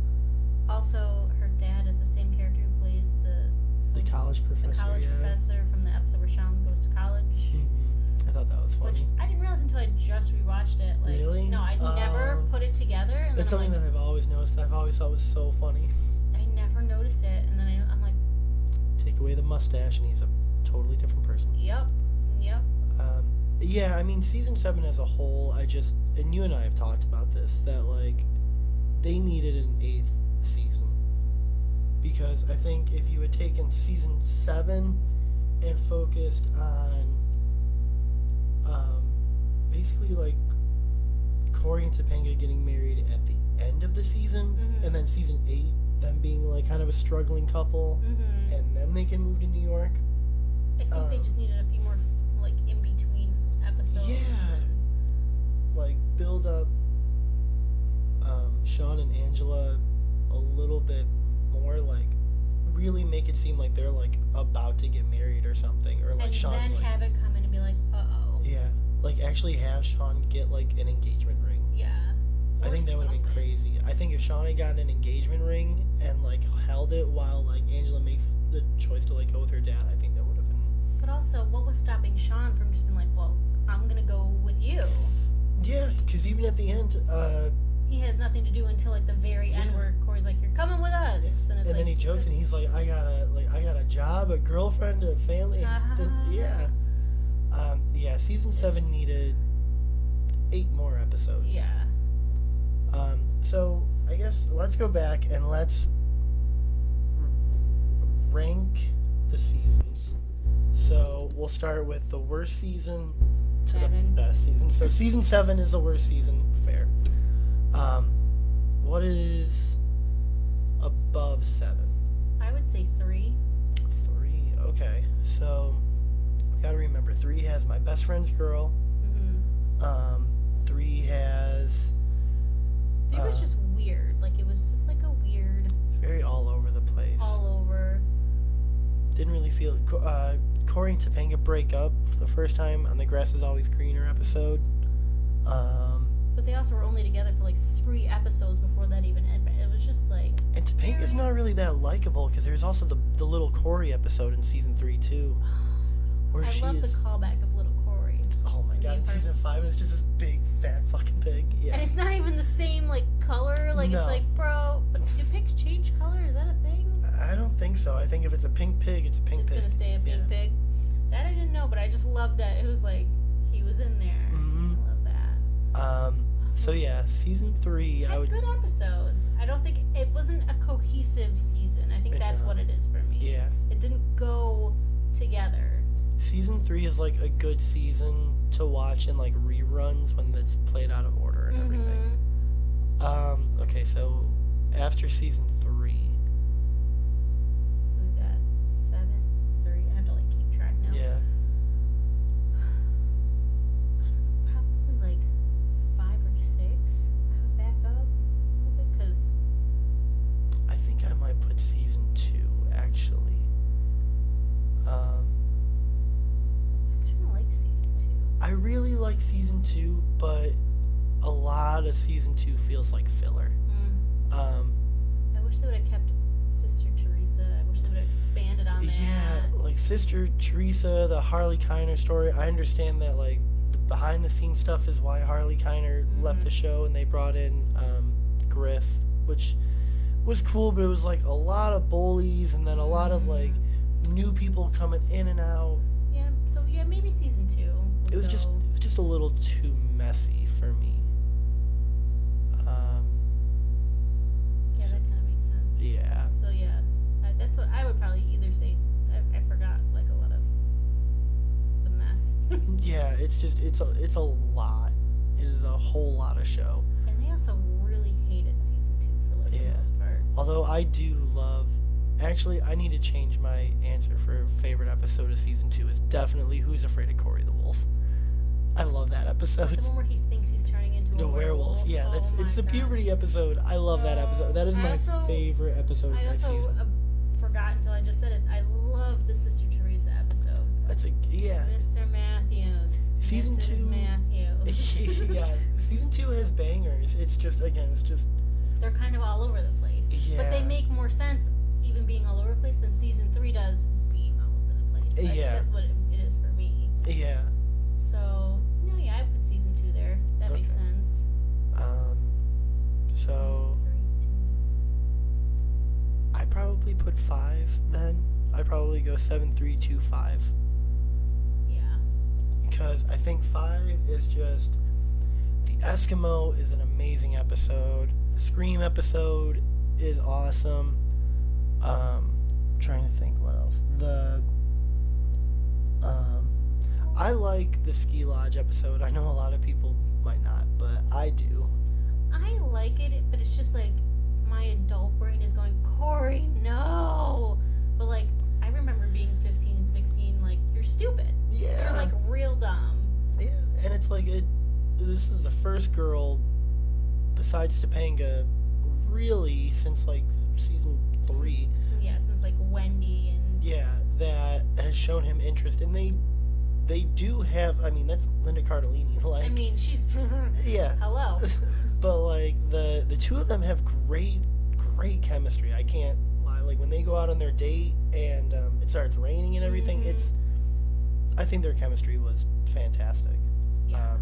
Also, her dad is the same character who plays the college professor. The college professor from the episode where Sean goes to college. I thought that was funny. Which I didn't realize until I just rewatched it. Like, really? No, I never put it together. And it's something that I've always noticed. I've always thought was so funny. I never noticed it, and then I'm like, take away the mustache, and he's a totally different person. Yep. Yeah, I mean, season 7 as a whole, and you and I have talked about this, that, like, they needed an 8th season. Because I think if you had taken season 7 and focused on, basically, like, Corey and Topanga getting married at the end of the season, and then season 8, them being, like, kind of a struggling couple, and then they can move to New York. I think they just needed a few more, like, in-between episodes. Yeah. Like, build up Sean and Angela a little bit more, like, really make it seem like they're, like, about to get married or something. Or, like, and Sean's, then like... have it come in and be like, uh-oh. Yeah. Like, actually have Sean get, like, an engagement ring. Yeah. I think that would have been crazy. I think if Sean had gotten an engagement ring and, like, held it while, like, Angela makes the choice to, like, go with her dad, I think that would have been... But also, what was stopping Sean from just being like, well, I'm gonna go with you? Yeah, because even at the end, he has nothing to do until, like, the very end where Corey's like, you're coming with us. Yeah. And, it's and then he jokes and he's like, I got a job, a girlfriend, a family. Yeah. Season 7 needed 8 more episodes. Yeah. So I guess let's go back and let's rank the seasons. So we'll start with the worst season to the best season. So season 7 is the worst season. Fair. What is above 7? I would say 3. 3. Okay. So we gotta remember 3 has My Best Friend's Girl. 3 has... 3 was just weird. Like, it was just like a weird... It's very all over the place. All over. Didn't really feel... Corey and Topanga break up for the first time on the Grass is Always Greener episode. But they also were only together for like 3 episodes before that even ended. It was just like... And Topanga's not really that likable because there's also the little Corey episode in season 3 too. Where I love the callback of little Corey. Oh my god, in season 5 it's just this big fat fucking pig. Yeah. And it's not even the same like color. Like it's like, bro, but do pigs change color? Is that a thing? I don't think so. I think if it's a pink pig, it's a pink pig. It's gonna stay a pink pig. That I didn't know, but I just loved that. It was like he was in there. I love that. So yeah, season 3 had good episodes. I don't think it wasn't a cohesive season. I think that's what it is for me. Yeah. It didn't go together. Season 3 is like a good season to watch in like reruns when it's played out of order and everything. Okay, so after season 3. So we've got 7, 3. I have to like keep track now. Yeah. Probably like 5 or 6. I would back up a little bit because I think I might put season 2 actually. I really like season 2, but a lot of season 2 feels like filler. I wish they would have kept Sister Teresa. I wish wish they would have expanded on that. Yeah, like Sister Teresa, the Harley Kiner story. I understand that like the behind the scenes stuff is why Harley Kiner left the show, and they brought in Griff, which was cool, but it was like a lot of bullies and then a lot of like new people coming in and out. Yeah, so yeah, maybe season 2. It was just a little too messy for me. Yeah, that kind of makes sense. Yeah. So yeah, that's what I would probably either say. I forgot like a lot of the mess. Yeah, it's a lot. It is a whole lot of show. And they also really hated season 2 for like the most part. Although I do love. Actually, I need to change my answer for favorite episode of season 2. Is definitely Who's Afraid of Cory the Wolf. I love that episode. The one where he thinks he's turning into a werewolf. Yeah, it's the puberty episode. I love that episode. That is my favorite episode of that season. I also forgot until I just said it. I love the Sister Teresa episode. Mr. Matthews. Season Mrs. 2. Matthews. Yeah, season 2 has bangers. It's just they're kind of all over the place. Yeah. But they make more sense even being all over the place than season 3 does being all over the place. I think that's what it is for me. Yeah. So, no, yeah, I put season 2 there. That makes sense. So I probably put 5 then. I probably go 7, 3, 2, 5. Yeah. Because I think 5 is just the Eskimo is an amazing episode. The Scream episode is awesome. Trying to think what else. I like the Ski Lodge episode. I know a lot of people might not, but I do. I like it, but it's just like my adult brain is going, Cory, no. But like, I remember being 15 and 16, like, you're stupid. Yeah. You're like real dumb. Yeah, and it's like this is the first girl besides Topanga really since like season 3. Yeah, since like Wendy and that has shown him interest, and they do have. I mean, that's Linda Cardellini. Like, I mean, she's hello. But like the two of them have great chemistry. I can't lie. Like when they go out on their date and it starts raining and everything, I think their chemistry was fantastic. Yeah.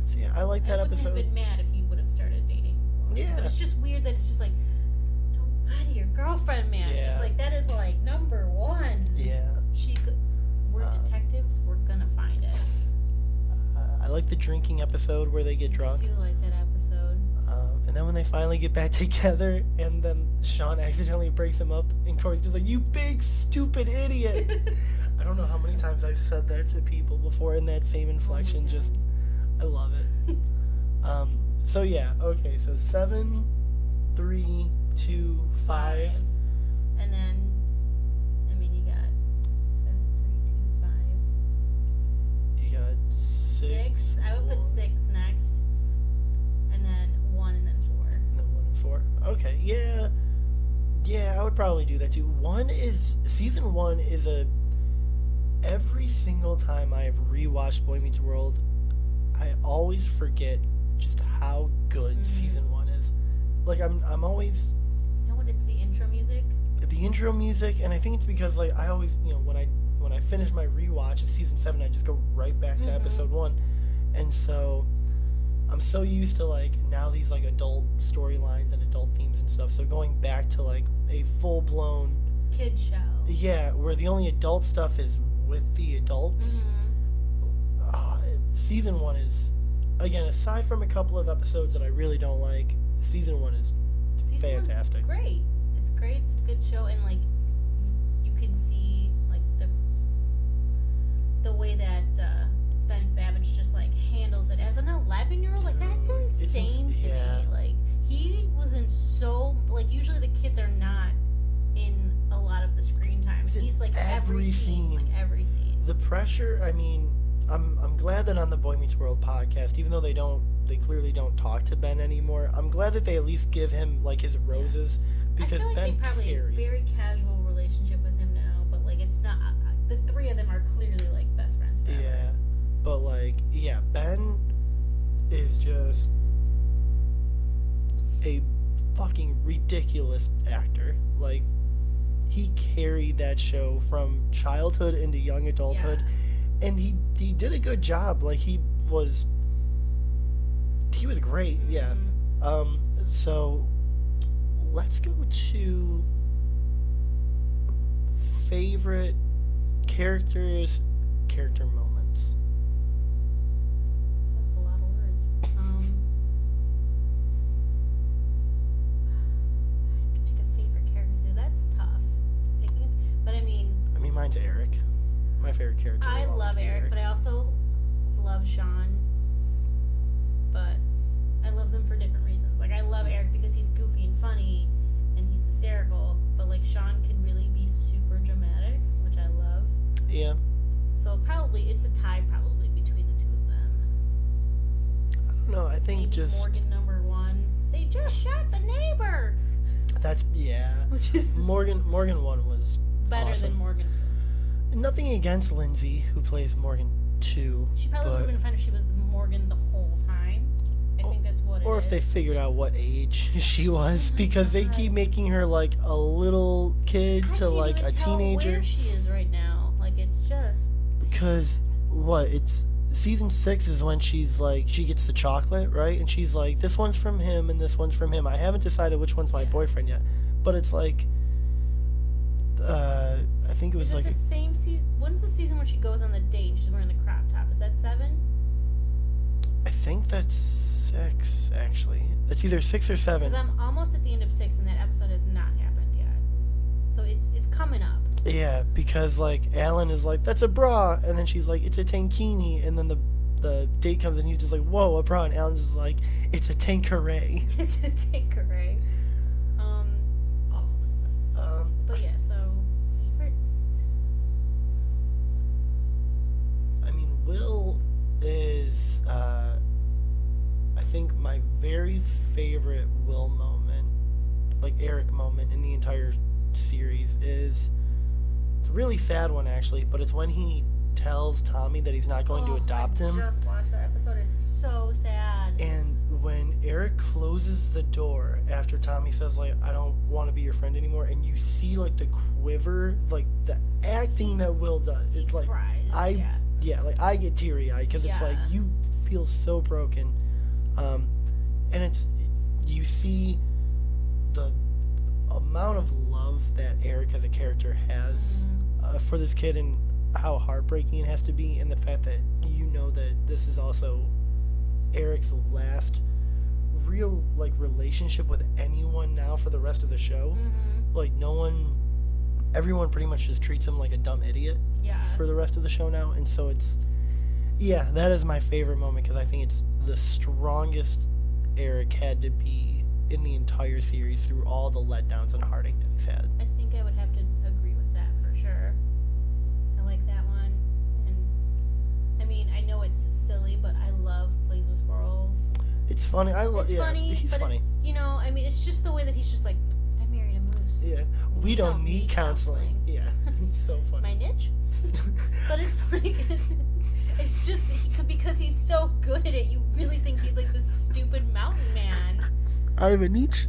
So yeah, I like that episode. I wouldn't have been mad if you would have started dating. Yeah. But it's just weird that it's just like, don't lie to your girlfriend, man. Yeah. Just like that is like number 1. Yeah. We're detectives. We're gonna find it. I like the drinking episode where they get drunk. I do like that episode. And then when they finally get back together, and then Sean accidentally breaks them up, and Cory's just like, "You big stupid idiot." I don't know how many times I've said that to people before in that same inflection. I love it. So yeah, okay. So 7, 3, 2, 5. And then, I mean, you got 7, 3, 2, 5. You got 6. I would put 6 next, and then 1, and then 4. And then 1 and 4. Okay, yeah, I would probably do that too. Season 1 is every single time I have rewatched Boy Meets World, I always forget just how good season 1 is. Like I'm always. You know what? It's the intro music. The intro music, and I think it's because like I always, when I finish my rewatch of season 7, I just go right back to episode 1, and so I'm so used to like now these like adult storylines and adult themes and stuff. So going back to like a full blown kid show. Yeah, where the only adult stuff is with the adults. Season 1 is, again, aside from a couple of episodes that I really don't like, season 1 is fantastic. Great. It's great. It's a good show, and like you can see like the way that Ben Savage just like handles it as an 11-year-old. Like that's insane to me. Like he was in usually the kids are not in a lot of the screen time. He's like every scene. Like every scene. The pressure. I mean, I'm glad that on the Boy Meets World podcast, even though they clearly don't talk to Ben anymore, I'm glad that they at least give him like his roses, because I feel like Ben they probably carries. a very casual relationship with him now, but like it's not. The 3 of them are clearly like best friends forever. Yeah, but like Ben is just a fucking ridiculous actor. Like he carried that show from childhood into young adulthood, and he did a good job. Like he was great. Mm-hmm. Yeah. So let's go to favorite character moments. That's a lot of words. I have to pick a favorite character. That's tough. But I mean, Mine's Eric. My favorite character. I love Eric, but I also love Sean. But I love them for different reasons. Like I love Eric because he's goofy and funny, and he's hysterical. But like Sean can really be super dramatic, which I love. Yeah. So probably it's a tie, probably between the two of them. I don't know. I think Maybe just Morgan number one. They just shot the neighbor. that's Which is Morgan 1 was better awesome. than Morgan 2. Nothing against Lindsay, who plays Morgan 2. She probably would have been fine if she was Morgan the whole time. I think that's what it is. Or if they figured out what age she was, because they keep making her like a little kid to like a teenager. Where she is right now, like it's just because it's season 6 is when she's like she gets the chocolate, right? And she's like, this one's from him and this one's from him. I haven't decided which one's my boyfriend yet, but it's like I think it was like the same season. When's the season when she goes on the date and she's wearing the crop top? Is that 7? I think that's 6 actually. That's either 6 or 7. Because I'm almost at the end of 6 and that episode has not happened yet. So it's coming up. Yeah, because like Alan is like, that's a bra, and then she's like, it's a tankini, and then the date comes and he's just like, whoa, a bra, and Alan's just like, it's a tankeray. It's a tankeray. But yeah, so favorite. Will is I think my very favorite Will moment, like Eric moment in the entire series is. It's a really sad one, actually, but it's when he tells Tommy that he's not going to adopt him. I just watched that episode. It's so sad. And when Eric closes the door after Tommy says, like, I don't want to be your friend anymore, and you see, like, the quiver, like, the acting that Will does. It's like, cries. I get teary-eyed, because it's like, you feel so broken. And it's, you see the amount of love that Eric as a character has for this kid, and how heartbreaking it has to be, and the fact that you know that this is also Eric's last real like relationship with anyone now for the rest of the show. Like everyone pretty much just treats him like a dumb idiot for the rest of the show now, and so that is my favorite moment, because I think it's the strongest Eric had to be in the entire series through all the letdowns and heartache that he's had. I think I would have to agree with that for sure. I like that one. And I mean, I know it's silly, but I love Plays with Squirrels. It's funny. It's funny. He's funny. It's just the way that he's just like, I married a moose. Yeah. We don't need counseling. Yeah. It's so funny. My niche? But it's like, it's just, because he's so good at it, you really think he's like this stupid mountain man. I have a niche?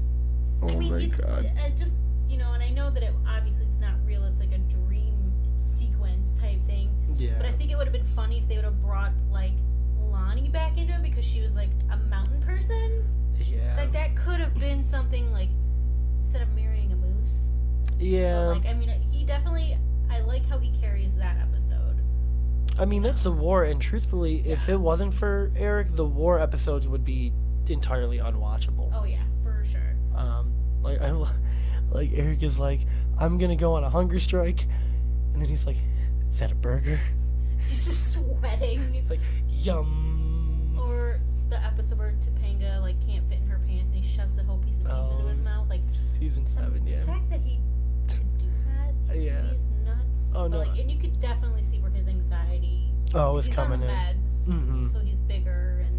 Oh my God. Just, and I know that obviously it's not real, it's like a dream sequence type thing. Yeah. But I think it would have been funny if they would have brought, like, Lonnie back into it, because she was, like, a mountain person. Yeah. Like, that could have been something, like, instead of marrying a moose. Yeah. But, he definitely, I like how he carries that episode. That's the war, and truthfully, if it wasn't for Eric, the war episodes would be entirely unwatchable. Oh, yeah, for sure. Like Eric is like, I'm gonna go on a hunger strike, and then he's like, is that a burger? He's just sweating. It's like, yum. Or the episode where Topanga, like, can't fit in her pants, and he shoves the whole piece of pizza into his mouth. Like, season 7, the fact that he could do that to me is nuts. Oh, no. And you could definitely see where his anxiety. Is coming in. He's on meds, so he's bigger and.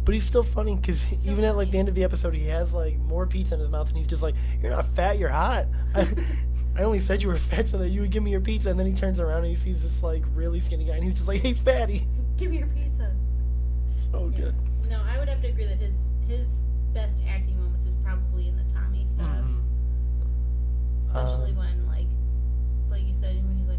But he's still funny, because even at like the end of the episode, he has like more pizza in his mouth, and he's just like, "You're not fat, you're hot." I only said you were fat so that you would give me your pizza. And then he turns around and he sees this like really skinny guy, and he's just like, "Hey, fatty, give me your pizza." So good. No, I would have to agree that his best acting moments is probably in the Tommy stuff. Especially when, like you said, when he's like,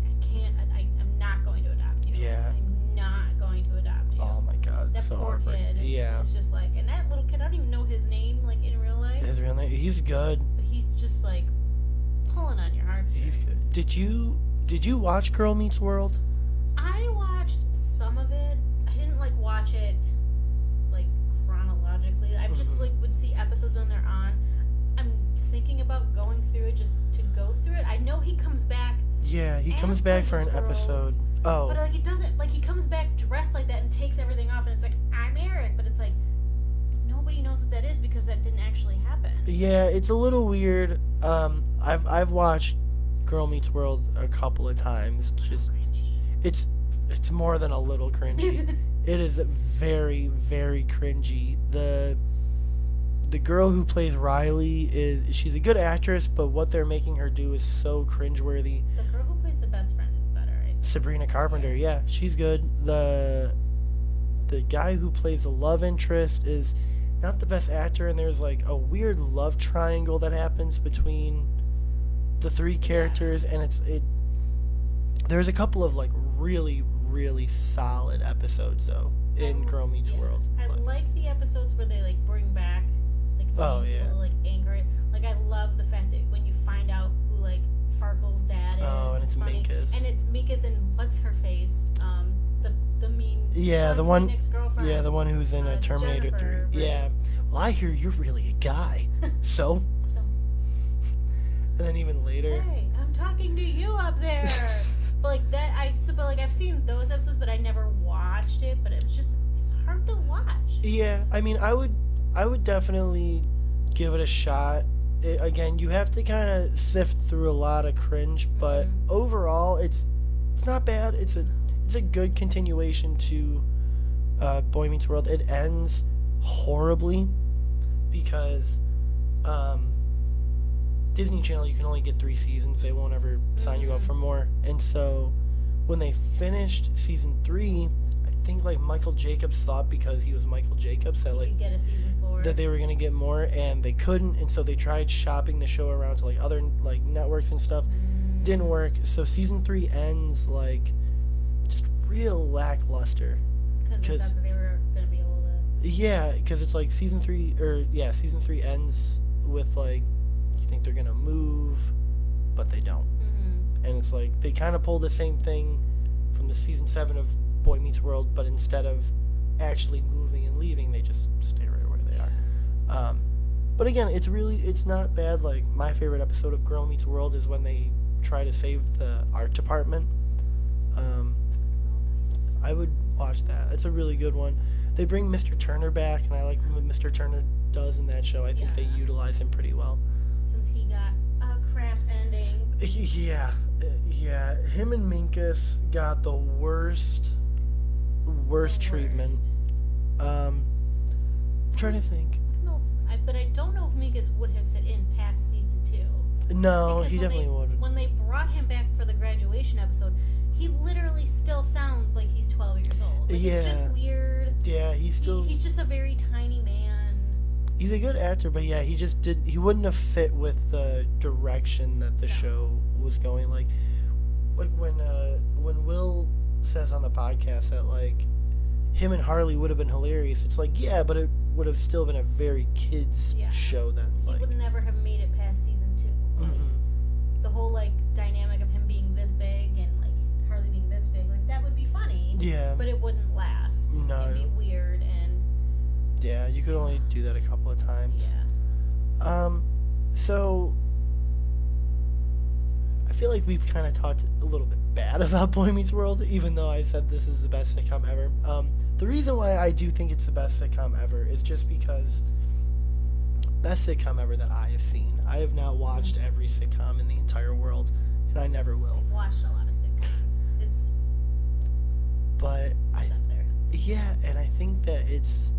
I'm not going to adopt you. Yeah. I'm not going to adopt you. Oh my God, That so poor heartbreaking. kid. Yeah. It's just like, and that little kid, I don't even know his name, like, in real life. His real name, he's good. But he's just, like, pulling on your heartstrings. He's good. Did you watch Girl Meets World? I watched some of it. I didn't, like, watch it, like, chronologically. I just, like, would see episodes when they're on. I'm thinking about going through it just to go through it. I know he comes back. Yeah, he comes back for an episode. Oh. But, like, it doesn't, like, he comes back dressed like that and takes everything off, and it's like, I'm Eric. But it's like, nobody knows what that is because that didn't actually happen. Yeah, it's a little weird. I've watched Girl Meets World a couple of times. Just it's more than a little cringy. It is very, very cringy. The girl who plays Riley she's a good actress, but what they're making her do is so cringeworthy. The girl who plays the best friend is better, right? Sabrina Carpenter, yeah, she's good. The guy who plays the love interest is not the best actor, and there's like a weird love triangle that happens between the three characters, and there's a couple of like really, really solid episodes though in Girl Meets World. I like the episodes where they like bring back people like anger. Like I love the fact that when you find out who like Farkle's dad is, and it's funny. Minkus. And it's Minkus and what's her face? The mean the one ex-girlfriend. Yeah, the one who's in Terminator Jennifer, 3. right? Yeah. Well, I hear you're really a guy. So and then even later, hey, I'm talking to you up there. But like that, I've seen those episodes, but I never watched it. But it's hard to watch. Yeah, I mean, I would definitely give it a shot. Again, you have to kind of sift through a lot of cringe, but overall, it's not bad. It's a good continuation to Boy Meets World. It ends horribly because Disney Channel, you can only get 3 seasons. They won't ever sign you up for more. And so when they finished season 3, I think like Michael Jacobs thought because he was Michael Jacobs that like get a season 4. That they were gonna get more, and they couldn't, and so they tried shopping the show around to like other like networks and stuff. Didn't work. So season 3 ends like just real lackluster. Because they thought that they were gonna be able to. Yeah, because it's like season 3 ends with like you think they're gonna move, but they don't. And it's like they kind of pull the same thing from the season 7 of Boy Meets World, but instead of actually moving and leaving, they just stay right where they are. But again, it's not bad. Like my favorite episode of Girl Meets World is when they try to save the art department. I would watch that. It's a really good one. They bring Mr. Turner back, and I like what Mr. Turner does in that show. I think they utilize him pretty well. Since he got a crap ending. Yeah. Him and Minkus got the worst treatment. I'm trying to think. I don't know if Minkus would have fit in past season 2. No, because he definitely would. When they brought him back for the graduation episode, he literally still sounds like he's 12 years old. Like, it's just weird. Yeah, he's just a very tiny man. He's a good actor, but yeah, he wouldn't have fit with the direction that the show was going. Like when Will says on the podcast that like him and Harley would have been hilarious, it's like, yeah, but it would have still been a very kids show then. He would never have made it past season 2. Like, the whole like dynamic of him being this big and like Harley being this big, like that would be funny. Yeah. But it wouldn't last. No. It'd be weird and. Yeah, you could only do that a couple of times. Yeah. So I feel like we've kind of talked a little bit bad about Boy Meets World, even though I said this is the best sitcom ever. The reason why I do think it's the best sitcom ever is just because best sitcom ever that I have seen. I have not watched every sitcom in the entire world, and I never will. I've watched a lot of sitcoms. It's up there. Yeah, and I think that it's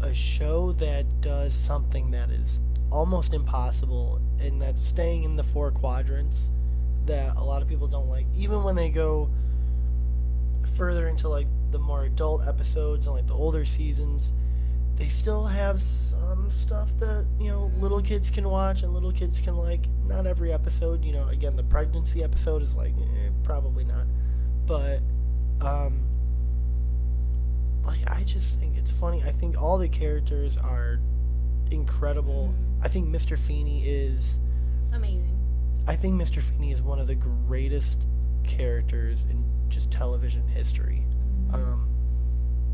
a show that does something that is almost impossible, and that's staying in the 4 quadrants that a lot of people don't like. Even when they go further into like the more adult episodes and like the older seasons, they still have some stuff that, little kids can watch and little kids can like. Not every episode, again, the pregnancy episode is like, probably not. But, like, I just think it's funny. I think all the characters are incredible. I think Mr. Feeney is... amazing. I think Mr. Feeney is one of the greatest characters in just television history.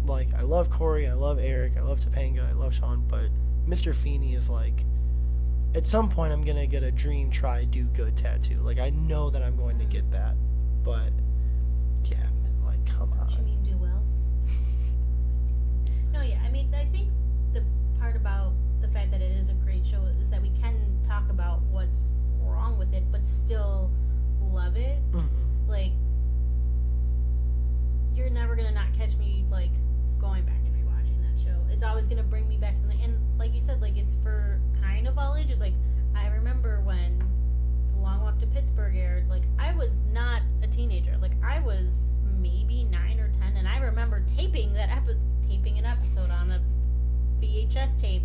Like, I love Corey, I love Eric, I love Topanga, I love Sean, but Mr. Feeney is like, at some point I'm gonna get a dream try do good tattoo. Like, I know that I'm going to get that, but yeah, like, come on. You mean do well? No, yeah, I mean, I think the part about the fact that it is a great show is that we can talk about what's wrong with it, but still love it. Like, you're never gonna not catch me, like, going back and rewatching that show. It's always gonna bring me back to something, and like you said, like, it's for kind of all ages. Like, I remember when The Long Walk to Pittsburgh aired, like, I was not a teenager. Like, I was maybe 9 or 10, and I remember taping an episode on a VHS tape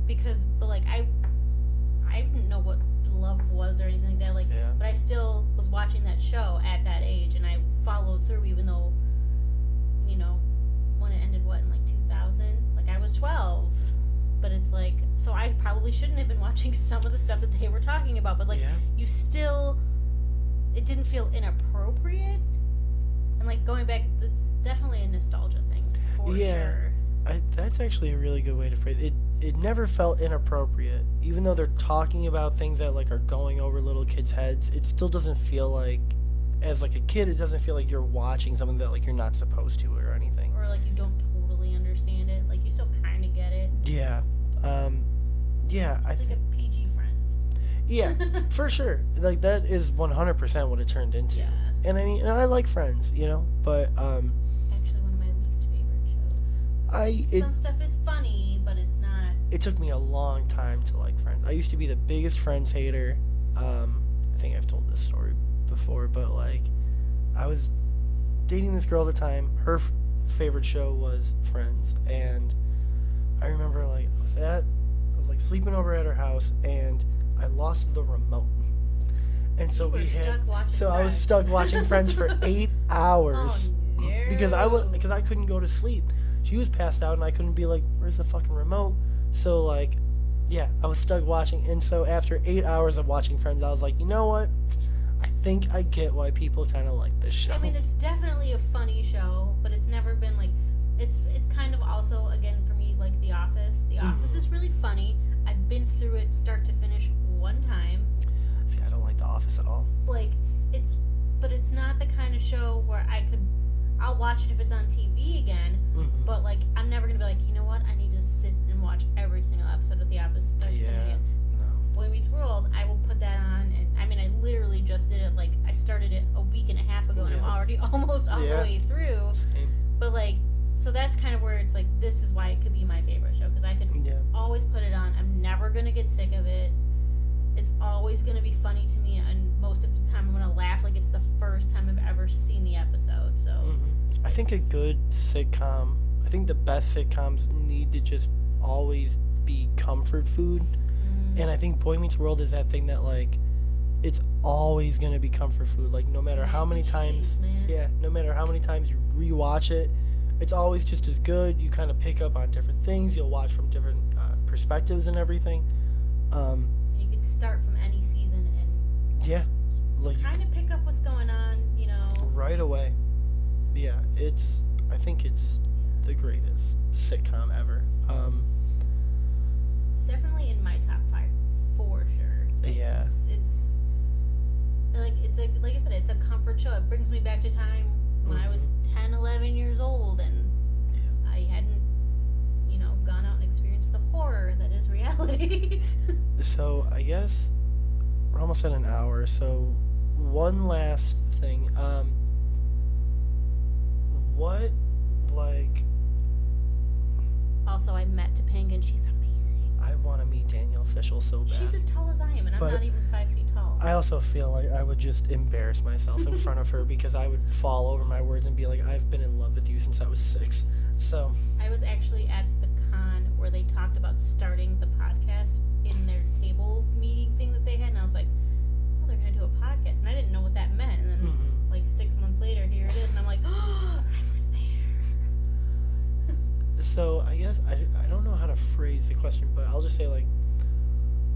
because, but like, I didn't know what love was or anything like that. Like, but I still was watching that show at that age, and I followed through, even though, when it ended, in like 2000, like, I was 12. But it's like, so I probably shouldn't have been watching some of the stuff that they were talking about, but like, you still, it didn't feel inappropriate. And like, going back, it's definitely a nostalgia thing, for sure. That's actually a really good way to phrase it. It never felt inappropriate. Even though they're talking about things that like are going over little kids' heads, it still doesn't feel like, as like a kid, it doesn't feel like you're watching something that like you're not supposed to or anything. Or like you don't totally understand it. Like, you still kind of get it. Yeah. I think... like a PG Friends. Yeah, for sure. Like, that is 100% what it turned into. Yeah. And I mean, and I like Friends, but, actually one of my least favorite shows. Some stuff is funny, but it's not... It took me a long time to like Friends. I used to be the biggest Friends hater. I think I've told this story before, but like, I was dating this girl at the time. Her favorite show was Friends, and I remember like I was like sleeping over at her house, and I lost the remote, and so I was stuck watching Friends for 8 hours. Oh, no. because I couldn't go to sleep. She was passed out, and I couldn't be like, where's the fucking remote? So like, yeah, I was stuck watching, and so after 8 hours of watching Friends, I was like, you know what? I think I get why people kind of like this show. I mean, it's definitely a funny show, but it's never been like, it's kind of also, again, for me, like The Office. The Office is really funny. I've been through it start to finish one time. See, I don't like The Office at all. Like, but it's not the kind of show where I'll watch it if it's on TV again, but like, I'm never gonna be like, you know what, I need to sit and watch every single episode of The Office start to finish again. Boy Meets World, I will put that on, and I mean, I literally just did it, like, I started it a week and a half ago, and I'm already almost all the way through. Same. But like, so that's kind of where it's like, this is why it could be my favorite show, because I could always put it on. I'm never gonna get sick of it. It's always gonna be funny to me, and most of the time I'm gonna laugh like it's the first time I've ever seen the episode. So I think a good sitcom, I think the best sitcoms need to just always be comfort food. And I think Boy Meets World is that thing that, like, it's always going to be comfort food. Like, no matter how many times, no matter how many times you rewatch it, it's always just as good. You kind of pick up on different things. You'll watch from different perspectives and everything. You could start from any season and like, kind of pick up what's going on, right away. Yeah, I think it's the greatest sitcom ever. It's definitely in my top 5 for sure. Yeah. It's like I said, it's a comfort show. It brings me back to time when I was 10, 11 years old, and I hadn't, gone out and experienced the horror that is reality. So I guess we're almost at an hour. So one last thing. What, like... Also, I met Topanga, and she's amazing. I want to meet Danielle Fishel so bad. She's as tall as I am, and I'm not even 5 feet tall. I also feel like I would just embarrass myself in front of her because I would fall over my words and be like, I've been in love with you since I was 6. So... I was actually at the con where guess I don't know how to phrase the question, but I'll just say, like,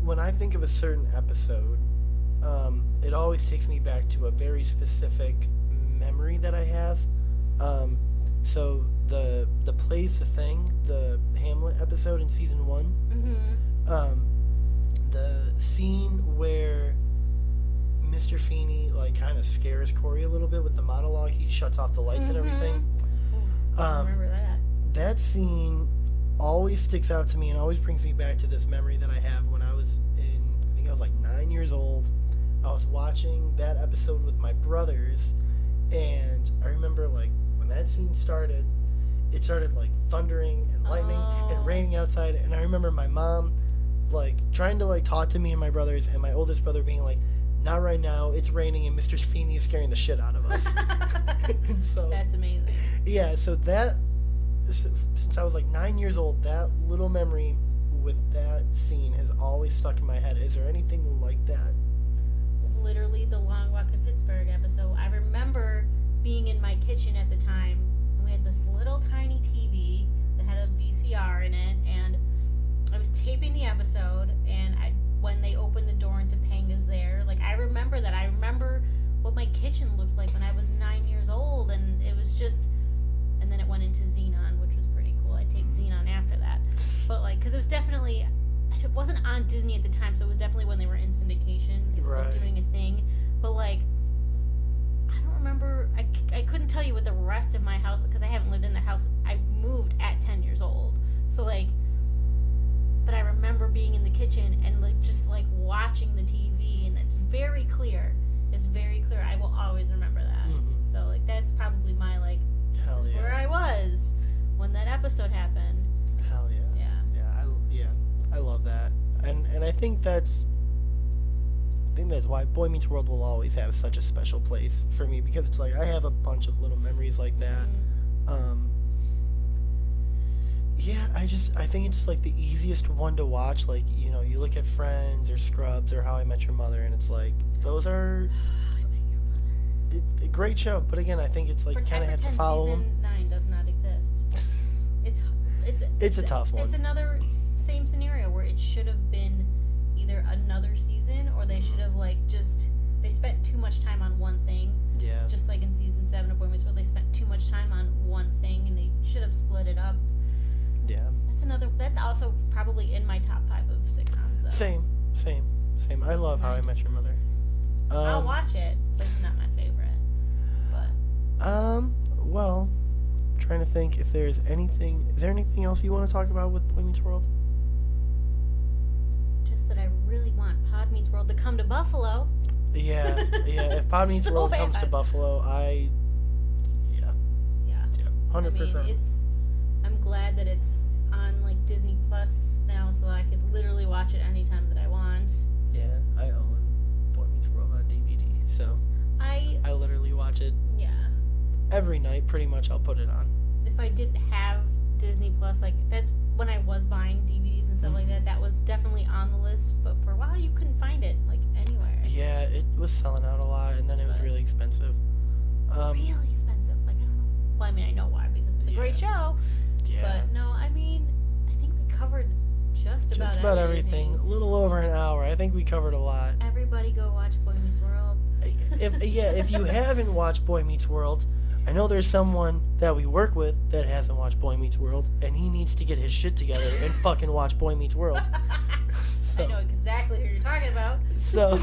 when I think of a certain episode, it always takes me back to a very specific memory that I have. So the Plays the Thing, the Hamlet episode in season 1, the scene where Mr. Feeney, like, kind of scares Corey a little bit with the monologue. He shuts off the lights and everything. I remember that. That scene always sticks out to me and always brings me back to this memory that I have when I was I think I was like 9 years old. I was watching that episode with my brothers, and I remember, like, when that scene started, it started, like, thundering and lightning and raining outside, and I remember my mom, like, trying to, like, talk to me and my brothers, and my oldest brother being like, not right now, it's raining and Mr. Feeney is scaring the shit out of us. And so, that's amazing. Yeah, so that, since I was like 9 years old, that little memory with that scene has always stuck in my head. Is there anything like that? Literally the Long Walk to Pittsburgh episode. I remember being in my kitchen at the time, and we had this little tiny TV that had a VCR in it, and I was taping the episode, and when they opened the door into Panga's there, like, I remember that. I remember what my kitchen looked like when I was 9 years old, and it was just, and then it went into Xenon, which was pretty cool. I taped Xenon after that, but, like, because it was definitely, it wasn't on Disney at the time, so it was definitely when they were in syndication. It was like doing a thing, but, like, I don't remember. I couldn't tell you what the rest of my house, because I haven't lived in the house. I moved at 10 years old, so, like, but I remember being in the kitchen and, like, just, like, watching the TV, and it's very clear. It's very clear. I will always remember that. So, like, that's probably my, like, this is where I was when that episode happened. Hell yeah. I love that, and I think that's why Boy Meets World will always have such a special place for me, because it's like I have a bunch of little memories like that. Yeah, I think it's, like, the easiest one to watch. Like, you know, you look at Friends or Scrubs or How I Met Your Mother, and it's like, those are a great show. But again, I think it's like kind of have to follow them. Season 9 does not exist. It's a tough one. It's another same scenario where it should have been either another season, or they should have, like, they spent too much time on one thing. Yeah. Just like in season 7 of Boy Meets World, they spent too much time on one thing, and they should have split it up. Yeah. That's also probably in my top 5 of sitcoms, though. Same. I love How I Met Your Mother. I'll watch it, but it's not my favorite. But well, trying to think if there's anything. Is there anything else you want to talk about with Boy Meets World? Just that I really want Pod Meets World to come to Buffalo. Yeah. If Pod Meets World comes to Buffalo, 100%. I mean, I'm glad that it's on, like, Disney Plus now, so I could literally watch it anytime that I want. Yeah, I own Boy Meets World on DVD, so I literally watch it. Yeah. Every night, pretty much. I'll put it on. If I didn't have Disney Plus, like, that's when I was buying DVDs and stuff like that. That was definitely on the list, but for a while you couldn't find it, like, anywhere. Yeah, it was selling out a lot, and then it was really expensive. Really expensive. Like, I don't know. Well, I mean, I know why, because it's a great show. Yeah. But no, I mean, I think we covered just about everything. A little over an hour. I think we covered a lot. Everybody go watch Boy Meets World. If you haven't watched Boy Meets World, I know there's someone that we work with that hasn't watched Boy Meets World, and he needs to get his shit together and fucking watch Boy Meets World. So, I know exactly who you're talking about. So,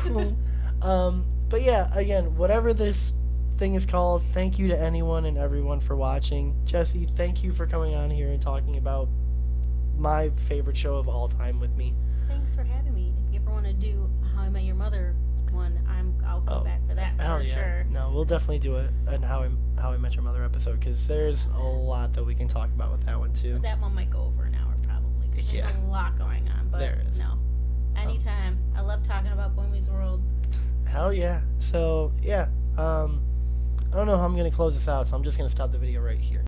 but yeah, again, whatever this thing is called, thank you to anyone and everyone for watching. Jesse, thank you for coming on here and talking about my favorite show of all time with me. Thanks for having me. If you ever want to do How I Met Your Mother one, I'll go back for that. Hell for yeah. Sure. No, we'll definitely do an How I Met Your Mother episode, because there's a lot that we can talk about with that one too. That one might go over an hour probably. There's a lot going on, but there is. No. Anytime. I love talking about Boy Meets World. Hell yeah. So yeah, I don't know how I'm gonna close this out, so I'm just gonna stop the video right here.